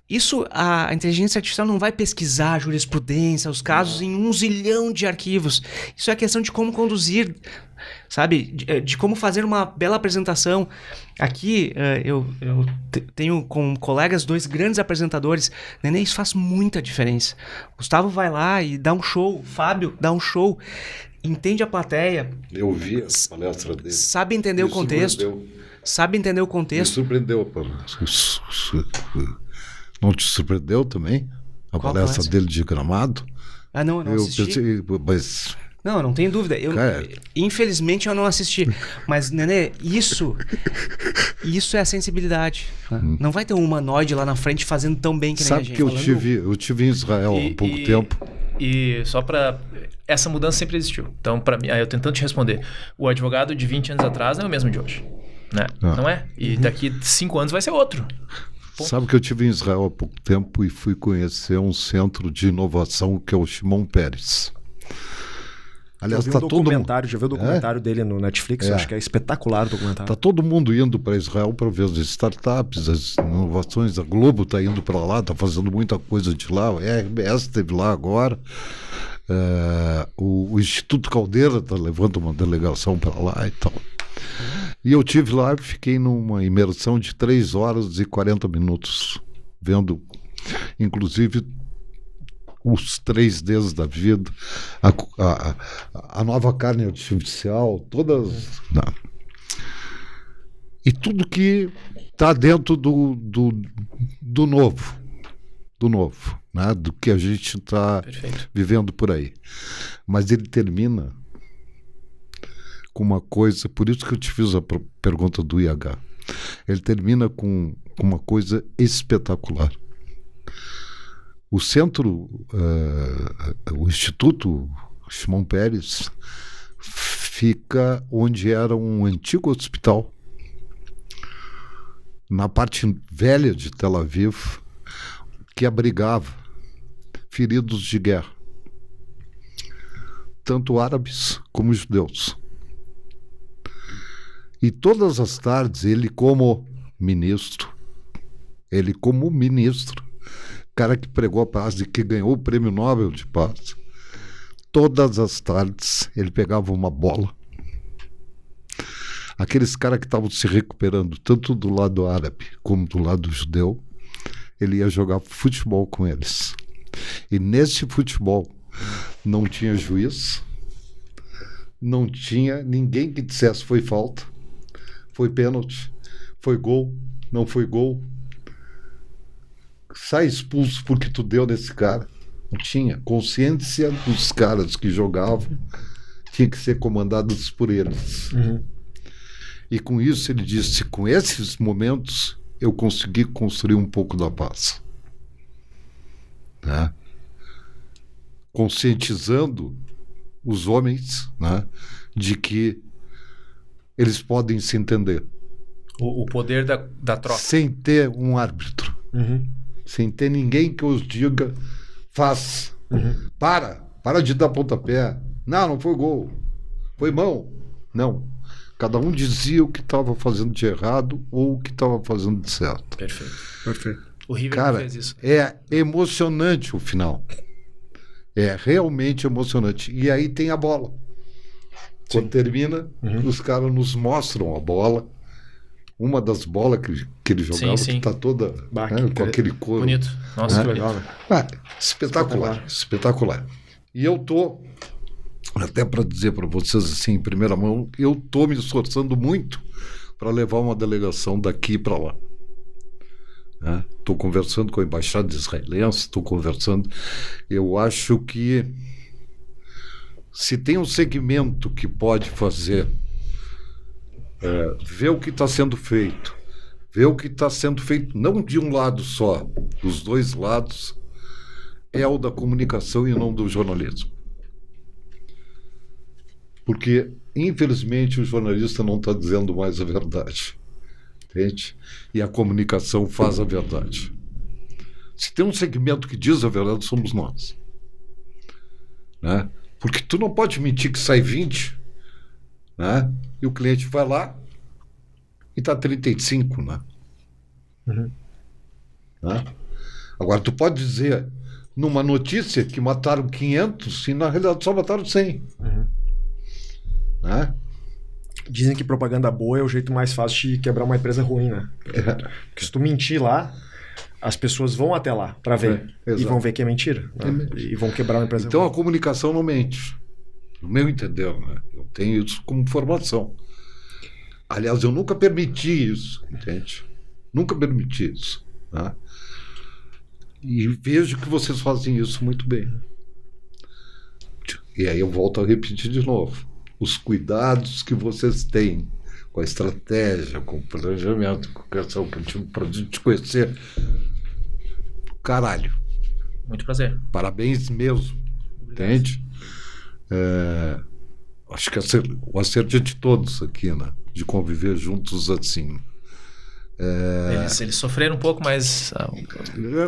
Isso, a inteligência artificial não vai pesquisar a jurisprudência, os casos em 1 zilhão de arquivos. Isso é questão de como conduzir, sabe? De como fazer uma bela apresentação. Aqui, eu tenho com colegas 2 grandes apresentadores. Nenê, isso faz muita diferença. Gustavo vai lá e dá um show. Fábio dá um show. Entende a plateia. Eu vi a palestra dele. Sabe entender o contexto. Sabe entender o contexto. Me surpreendeu. Não te surpreendeu também? A palestra dele de Gramado? Não eu assisti. Pensei, mas Não tenho dúvida. Infelizmente eu não assisti. Mas, Nenê, isso é a sensibilidade. Não vai ter um humanoide lá na frente fazendo tão bem que nem a Sabe gente. que eu tive em Israel há pouco tempo. E só para... Essa mudança sempre existiu. Então, para mim, eu tentando te responder, o advogado de 20 anos atrás não é o mesmo de hoje. Né? Não é? E daqui 5 anos vai ser outro. Sabe que eu estive em Israel há pouco tempo e fui conhecer um centro de inovação que é o Shimon Peres. Aliás, já viu o documentário dele no Netflix? Eu acho que é espetacular o documentário. Está todo mundo indo para Israel para ver as startups, as inovações. A Globo está indo para lá, está fazendo muita coisa de lá. A RBS esteve lá agora. O Instituto Caldeira está levando uma delegação para lá e tal. E eu estive lá e fiquei numa imersão de 3 horas e 40 minutos, vendo, inclusive, os 3Ds da vida, a nova carne artificial, todas... E tudo que está dentro do novo, né? Do que a gente está vivendo por aí. Mas ele termina com uma coisa, por isso que eu te fiz a pergunta do IH. Ele termina com uma coisa espetacular. O centro, o Instituto Shimon Peres, fica onde era um antigo hospital, na parte velha de Tel Aviv, que abrigava feridos de guerra, tanto árabes como judeus. E todas as tardes, ele como ministro, cara que pregou a paz e que ganhou o Prêmio Nobel de Paz, todas as tardes ele pegava uma bola. Aqueles caras que estavam se recuperando, tanto do lado árabe como do lado judeu, ele ia jogar futebol com eles. E nesse futebol não tinha juiz, não tinha ninguém que dissesse foi falta, foi pênalti, foi gol, não foi gol, sai expulso porque tu deu nesse cara. Não tinha. Consciência dos caras que jogavam tinha que ser comandados por eles. E com isso ele disse, com esses momentos eu consegui construir um pouco da paz, né? Conscientizando os homens, né, de que eles podem se entender. O poder da troca. Sem ter um árbitro. Sem ter ninguém que os diga, faz. Para de dar pontapé. Não foi gol. Foi mão. Não. Cada um dizia o que estava fazendo de errado ou o que estava fazendo de certo. Perfeito. O River fez isso. É emocionante o final. É realmente emocionante. E aí tem a bola. Quando termina, os caras nos mostram a bola. Uma das bolas que ele jogava, que está toda com aquele couro. Bonito. Nossa, que legal. Espetacular. E eu tô, até para dizer para vocês assim, em primeira mão, eu tô me esforçando muito para levar uma delegação daqui para lá. Estou conversando com a embaixada israelense, estou conversando. Eu acho que se tem um segmento que pode fazer ver o que está sendo feito, não de um lado só, dos dois lados, é o da comunicação e não do jornalismo. Porque, infelizmente, o jornalista não está dizendo mais a verdade. Entende? E a comunicação faz a verdade. Se tem um segmento que diz a verdade, somos nós. Né? Porque tu não pode mentir que sai 20, né? E o cliente vai lá e está 35, né? Né? Agora, tu pode dizer numa notícia que mataram 500 e na realidade só mataram 100. Né? Dizem que propaganda boa é o jeito mais fácil de quebrar uma empresa ruim, né? Porque se tu mentir lá, as pessoas vão até lá para ver e vão ver que é mentira, né? E vão quebrar uma empresa então ruim. A comunicação não mente, no meu entender, né? Eu tenho isso como formação. Aliás, eu nunca permiti isso, entende? Nunca permiti isso, né? E vejo que vocês fazem isso muito bem. E aí eu volto a repetir de novo. Os cuidados que vocês têm com a estratégia, com o planejamento, com a criação, para a gente conhecer. Caralho. Muito prazer. Parabéns mesmo. Entende? Acho que o acerto é de todos aqui, né? De conviver juntos assim. Eles sofreram um pouco, mas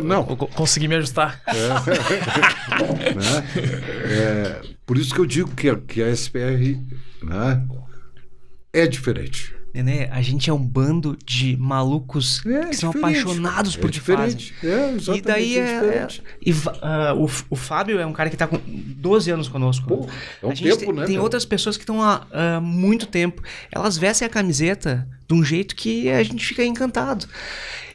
não. eu consegui me ajustar. Né? Por isso que eu digo que a SPR, né, é diferente. Nenê, a gente é um bando de malucos que são apaixonados por o que fazem. Exatamente. E daí o Fábio é um cara que está com 12 anos conosco. Pô, é um a gente tempo, né? Tem outras pessoas que estão há muito tempo. Elas vestem a camiseta de um jeito que a gente fica encantado.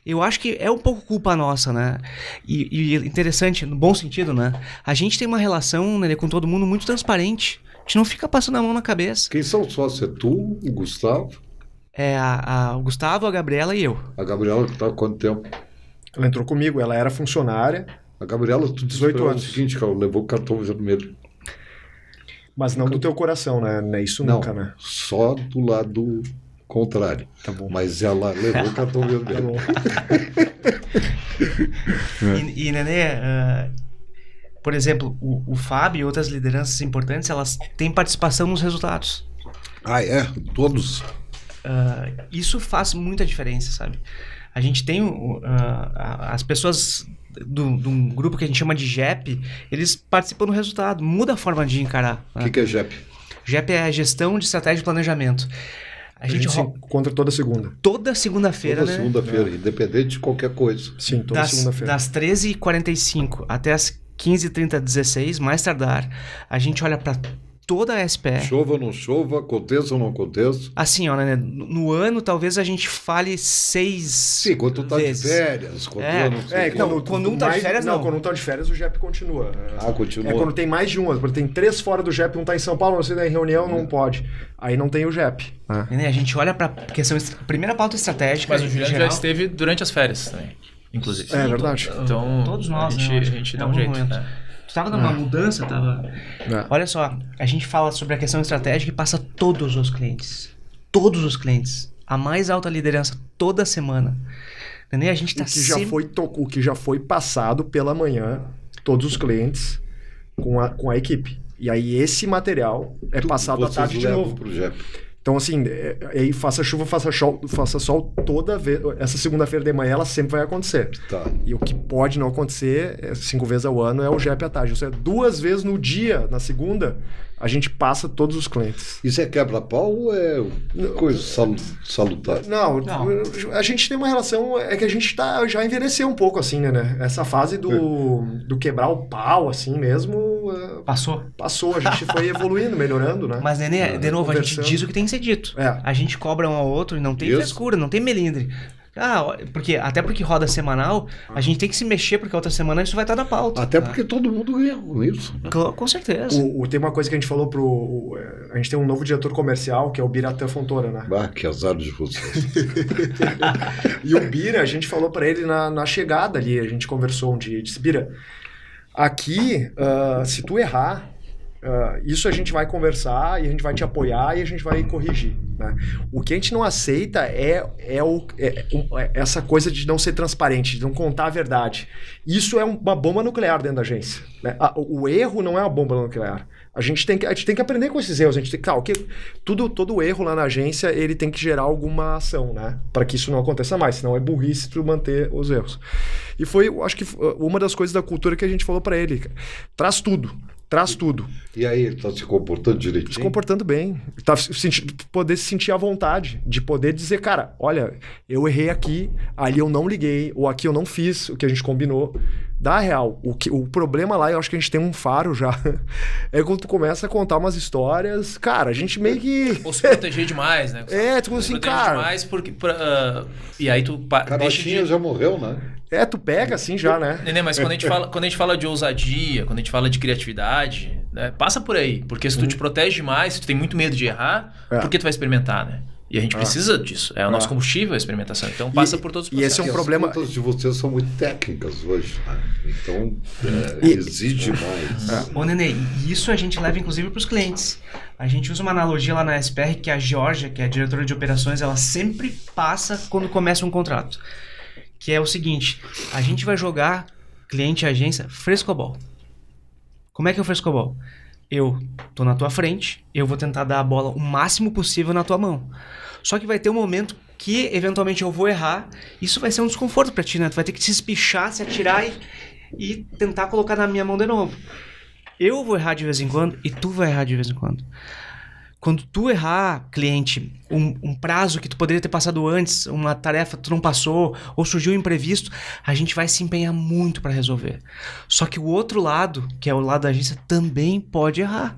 Eu acho que é um pouco culpa nossa, né? E interessante, no bom sentido, né? A gente tem uma relação, né, com todo mundo muito transparente. A gente não fica passando a mão na cabeça. Quem são os sócios? É tu, o Gustavo? É o Gustavo, a Gabriela e eu. A Gabriela está há quanto tempo? Ela entrou comigo, ela era funcionária. A Gabriela, tu 18 anos. O seguinte, cara, levou o cartão vermelho. Mas não do teu coração, né? Isso Não, nunca, né? só do lado contrário. Tá bom. Mas ela levou o cartão vermelho. E Nenê, por exemplo, o Fábio e outras lideranças importantes, elas têm participação nos resultados. Ah, é? Todos? Isso faz muita diferença, sabe? A gente tem as pessoas de um grupo que a gente chama de JEP, eles participam do resultado, muda a forma de encarar. O que é JEP? JEP é a Gestão de Estratégia e Planejamento. A gente se encontra toda segunda. Toda segunda-feira, Toda segunda-feira, independente de qualquer coisa. Sim, toda segunda-feira. Das 13h45 até as 15h30, 16, mais tardar, a gente olha para toda a SPR. Chova ou não chova, aconteça ou não aconteça. Assim, ó, né? No ano, talvez a gente fale 6 Sim, quando tu tá vezes. de férias. Quando um tá de férias, não. Quando um tá de férias, o JEP continua. Continua. Quando tem mais de um. Porque tem 3 fora do JEP, um tá em São Paulo, você tá em reunião, não pode. Aí não tem o JEP. A gente olha pra questão... Primeira pauta estratégica. Mas o Juliano já esteve durante as férias também, inclusive. É verdade. Então, todos nós, a gente dá um jeito. Tu tava numa mudança, tava... Olha só, a gente fala sobre a questão estratégica e passa todos os clientes. Todos os clientes. A mais alta liderança toda semana. Entendeu? A gente tá O que já foi passado pela manhã, todos os clientes, com a equipe. E aí esse material é passado à tarde de novo. Pro JEP. Então, assim, aí faça chuva, faça sol toda vez. Essa segunda-feira de manhã ela sempre vai acontecer. Tá. E o que pode não acontecer 5 vezes ao ano é o JEP à tarde. Ou seja, 2 vezes no dia, na segunda, a gente passa todos os clientes. Isso é quebra-pau ou é coisa salutar? Não, a gente tem uma relação... É que a gente já envelheceu um pouco, assim, né? Essa fase do quebrar o pau, assim mesmo... Passou, a gente foi evoluindo, melhorando, né? Mas, Nenê, de novo, a gente diz o que tem que ser dito. A gente cobra um ao outro e não tem frescura, não tem melindre. Até porque roda semanal, a gente tem que se mexer, porque a outra semana isso vai estar na pauta. Até porque todo mundo ganha com isso. Né? Com certeza. Tem uma coisa que a gente falou a gente tem um novo diretor comercial, que é o Biratã Fontoura, né? Que azar de vocês. E o Bira, a gente falou pra ele na chegada ali, a gente conversou um dia e disse, Bira, aqui, se tu errar, isso a gente vai conversar e a gente vai te apoiar e a gente vai corrigir. Né? O que a gente não aceita é essa coisa de não ser transparente, de não contar a verdade. Isso é uma bomba nuclear dentro da agência. Né? O erro não é uma bomba nuclear. A gente tem que aprender com esses erros. A gente tem todo erro lá na agência ele tem que gerar alguma ação, né? Para que isso não aconteça mais. Senão é burrice tu manter os erros. E foi, acho que uma das coisas da cultura que a gente falou para ele. Traz tudo. E aí, ele está se comportando direitinho? Se comportando bem. Poder se sentir à vontade. De poder dizer, cara, olha, eu errei aqui, ali eu não liguei, ou aqui eu não fiz o que a gente combinou. Dá real. O problema lá, eu acho que a gente tem um faro já, é quando tu começa a contar umas histórias, cara, a gente meio que... Ou se proteger demais, né? Tu assim, cara... demais porque... e aí tu Carotinha já morreu, né? Tu pega assim já, né? Nenê, mas quando a gente fala de ousadia, quando a gente fala de criatividade, né, passa por aí. Porque se tu te protege demais, se tu tem muito medo de errar, por que tu vai experimentar, né? E a gente precisa disso. É o nosso combustível, a experimentação. Então passa por todos os processos. E esse é um problema. As contas de vocês são muito técnicas hoje, né? Então exige mais. Ô, Nenê, e isso a gente leva inclusive para os clientes. A gente usa uma analogia lá na SPR que a Georgia, que é a diretora de operações, ela sempre passa quando começa um contrato. Que é o seguinte, a gente vai jogar cliente e agência frescobol. Como é que é o frescobol? Eu tô na tua frente, eu vou tentar dar a bola o máximo possível na tua mão. Só que vai ter um momento que, eventualmente, eu vou errar. Isso vai ser um desconforto pra ti, né? Tu vai ter que se espichar, se atirar e tentar colocar na minha mão de novo. Eu vou errar de vez em quando e tu vai errar de vez em quando. Quando tu errar, cliente, um prazo que tu poderia ter passado antes, uma tarefa que tu não passou, ou surgiu um imprevisto, a gente vai se empenhar muito para resolver. Só que o outro lado, que é o lado da agência, também pode errar.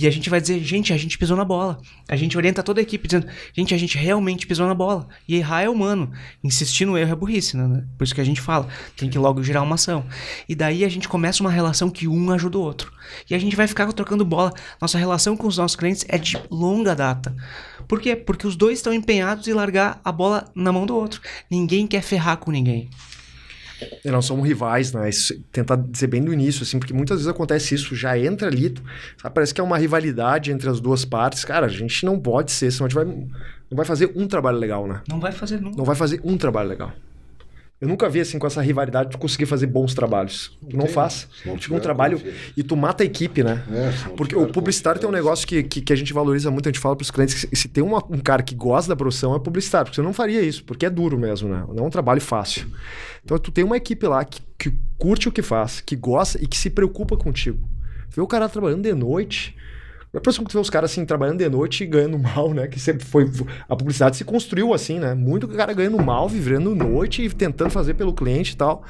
E a gente vai dizer, gente, a gente pisou na bola. A gente orienta toda a equipe dizendo, gente, a gente realmente pisou na bola. E errar é humano. Insistir no erro é burrice, né? Por isso que a gente fala, tem que logo gerar uma ação. E daí a gente começa uma relação que um ajuda o outro. E a gente vai ficar trocando bola. Nossa relação com os nossos clientes é de longa data. Por quê? Porque os dois estão empenhados em largar a bola na mão do outro. Ninguém quer ferrar com ninguém. E não somos rivais, né? Isso, tentar dizer bem do início, assim, porque muitas vezes acontece isso, já entra ali, sabe? Parece que é uma rivalidade entre as duas partes. Cara, a gente não pode ser, senão a gente não vai fazer um trabalho legal, né? Não vai fazer nunca. Não vai fazer um trabalho legal. Eu nunca vi, assim, com essa rivalidade, tu conseguir fazer bons trabalhos. Tu não faz. Tipo, um trabalho e tu mata a equipe, né? Porque o publicitário tem um negócio que a gente valoriza muito, a gente fala para os clientes que se tem um cara que gosta da profissão, é publicitário. Porque você não faria isso, porque é duro mesmo, né? Não é um trabalho fácil. Então, tu tem uma equipe lá que curte o que faz, que gosta e que se preocupa contigo. Vê o cara trabalhando de noite. Não é próximo que tu vê os caras assim, trabalhando de noite e ganhando mal, né? Que sempre foi... A publicidade se construiu assim, né? Muito cara ganhando mal, vivendo noite e tentando fazer pelo cliente e tal.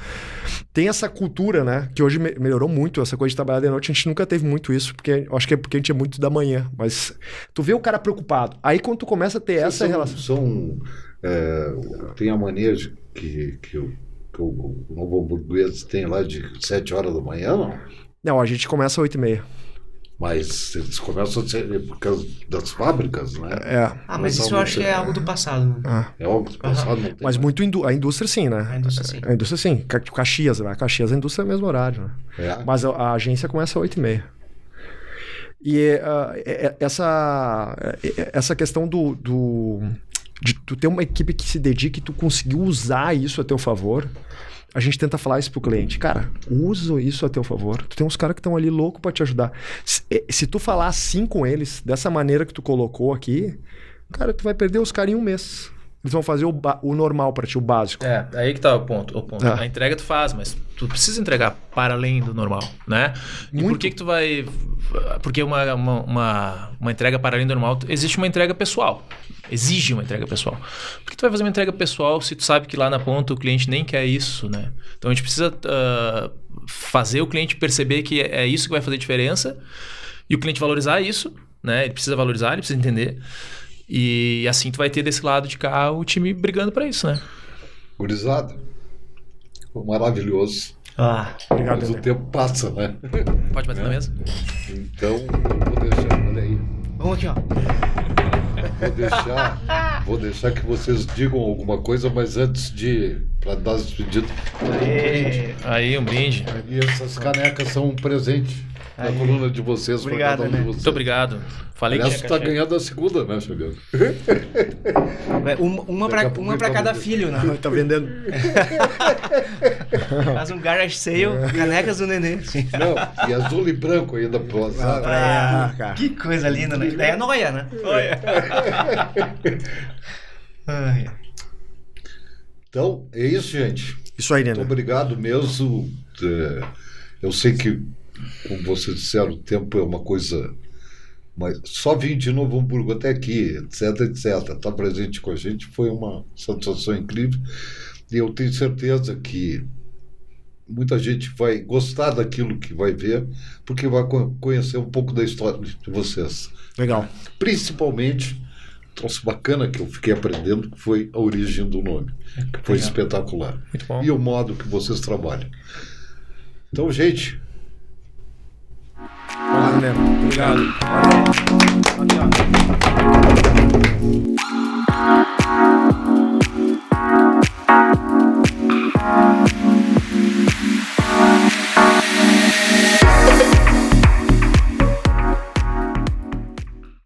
Tem essa cultura, né? Que hoje melhorou muito, essa coisa de trabalhar de noite. A gente nunca teve muito isso, porque acho que é porque a gente é muito da manhã. Mas tu vê o cara preocupado. Aí quando tu começa a ter essa relação... Tem a mania que o Novo Hamburguês tem lá de 7 horas da manhã, não? Não, a gente começa às 8h30. Mas eles começam a ser por causa das fábricas, né? Mas isso eu acho que é algo do passado, né? É algo do passado, não tem. Mas muito a indústria sim, né? A indústria sim. A indústria sim. Caxias, né? Caxias, a indústria é o mesmo horário, né? Mas a agência começa às 8h30. E essa questão de tu ter uma equipe que se dedique e tu conseguir usar isso a teu favor, a gente tenta falar isso pro cliente. Cara, usa isso a teu favor. Tu tem uns caras que estão ali loucos pra te ajudar. Se tu falar assim com eles, dessa maneira que tu colocou aqui, cara, tu vai perder os caras em um mês. Eles vão fazer o normal pra ti, o básico. Aí que tá o ponto. A entrega tu faz, mas tu precisa entregar para além do normal, né? E por que tu vai... Porque uma entrega para além do normal, existe uma entrega pessoal. Exige uma entrega pessoal. Por que tu vai fazer uma entrega pessoal se tu sabe que lá na ponta o cliente nem quer isso, né? Então a gente precisa fazer o cliente perceber que é isso que vai fazer diferença e o cliente valorizar isso, né? Ele precisa valorizar, ele precisa entender. E assim tu vai ter desse lado de cá o time brigando para isso, né? Gurizada, foi maravilhoso. Obrigado. Mas o tempo passa, né? Pode bater na mesa? Então, eu vou deixar, olha aí. Vamos aqui, ó. Vou deixar que vocês digam alguma coisa, mas antes para dar as despedidas. Aí, um brinde. E essas canecas são um presente na coluna de vocês. Obrigado, para cada um de vocês. Muito obrigado. Falei Aliás, que tu tá ganhando a segunda, né, Fabiano? Uma pra cada filho, né? Tá vendendo. Faz um garage sale, canecas do Nenê. Não, e azul e branco ainda pro azar. Cara. Que coisa linda, né? Daí é noia, né? Então, é isso, gente. Isso aí, Nenê. Muito obrigado mesmo. Eu sei que, como vocês disseram, o tempo é uma coisa... Mas só vim de Novo Hamburgo até aqui, etc, etc. Estar presente com a gente foi uma satisfação incrível. E eu tenho certeza que muita gente vai gostar daquilo que vai ver, porque vai conhecer um pouco da história de vocês. Legal. Principalmente, troço bacana que eu fiquei aprendendo, que foi a origem do nome. Que foi espetacular. Muito bom. E o modo que vocês trabalham. Então, gente... Obrigado, Nemo. Obrigado. Valeu.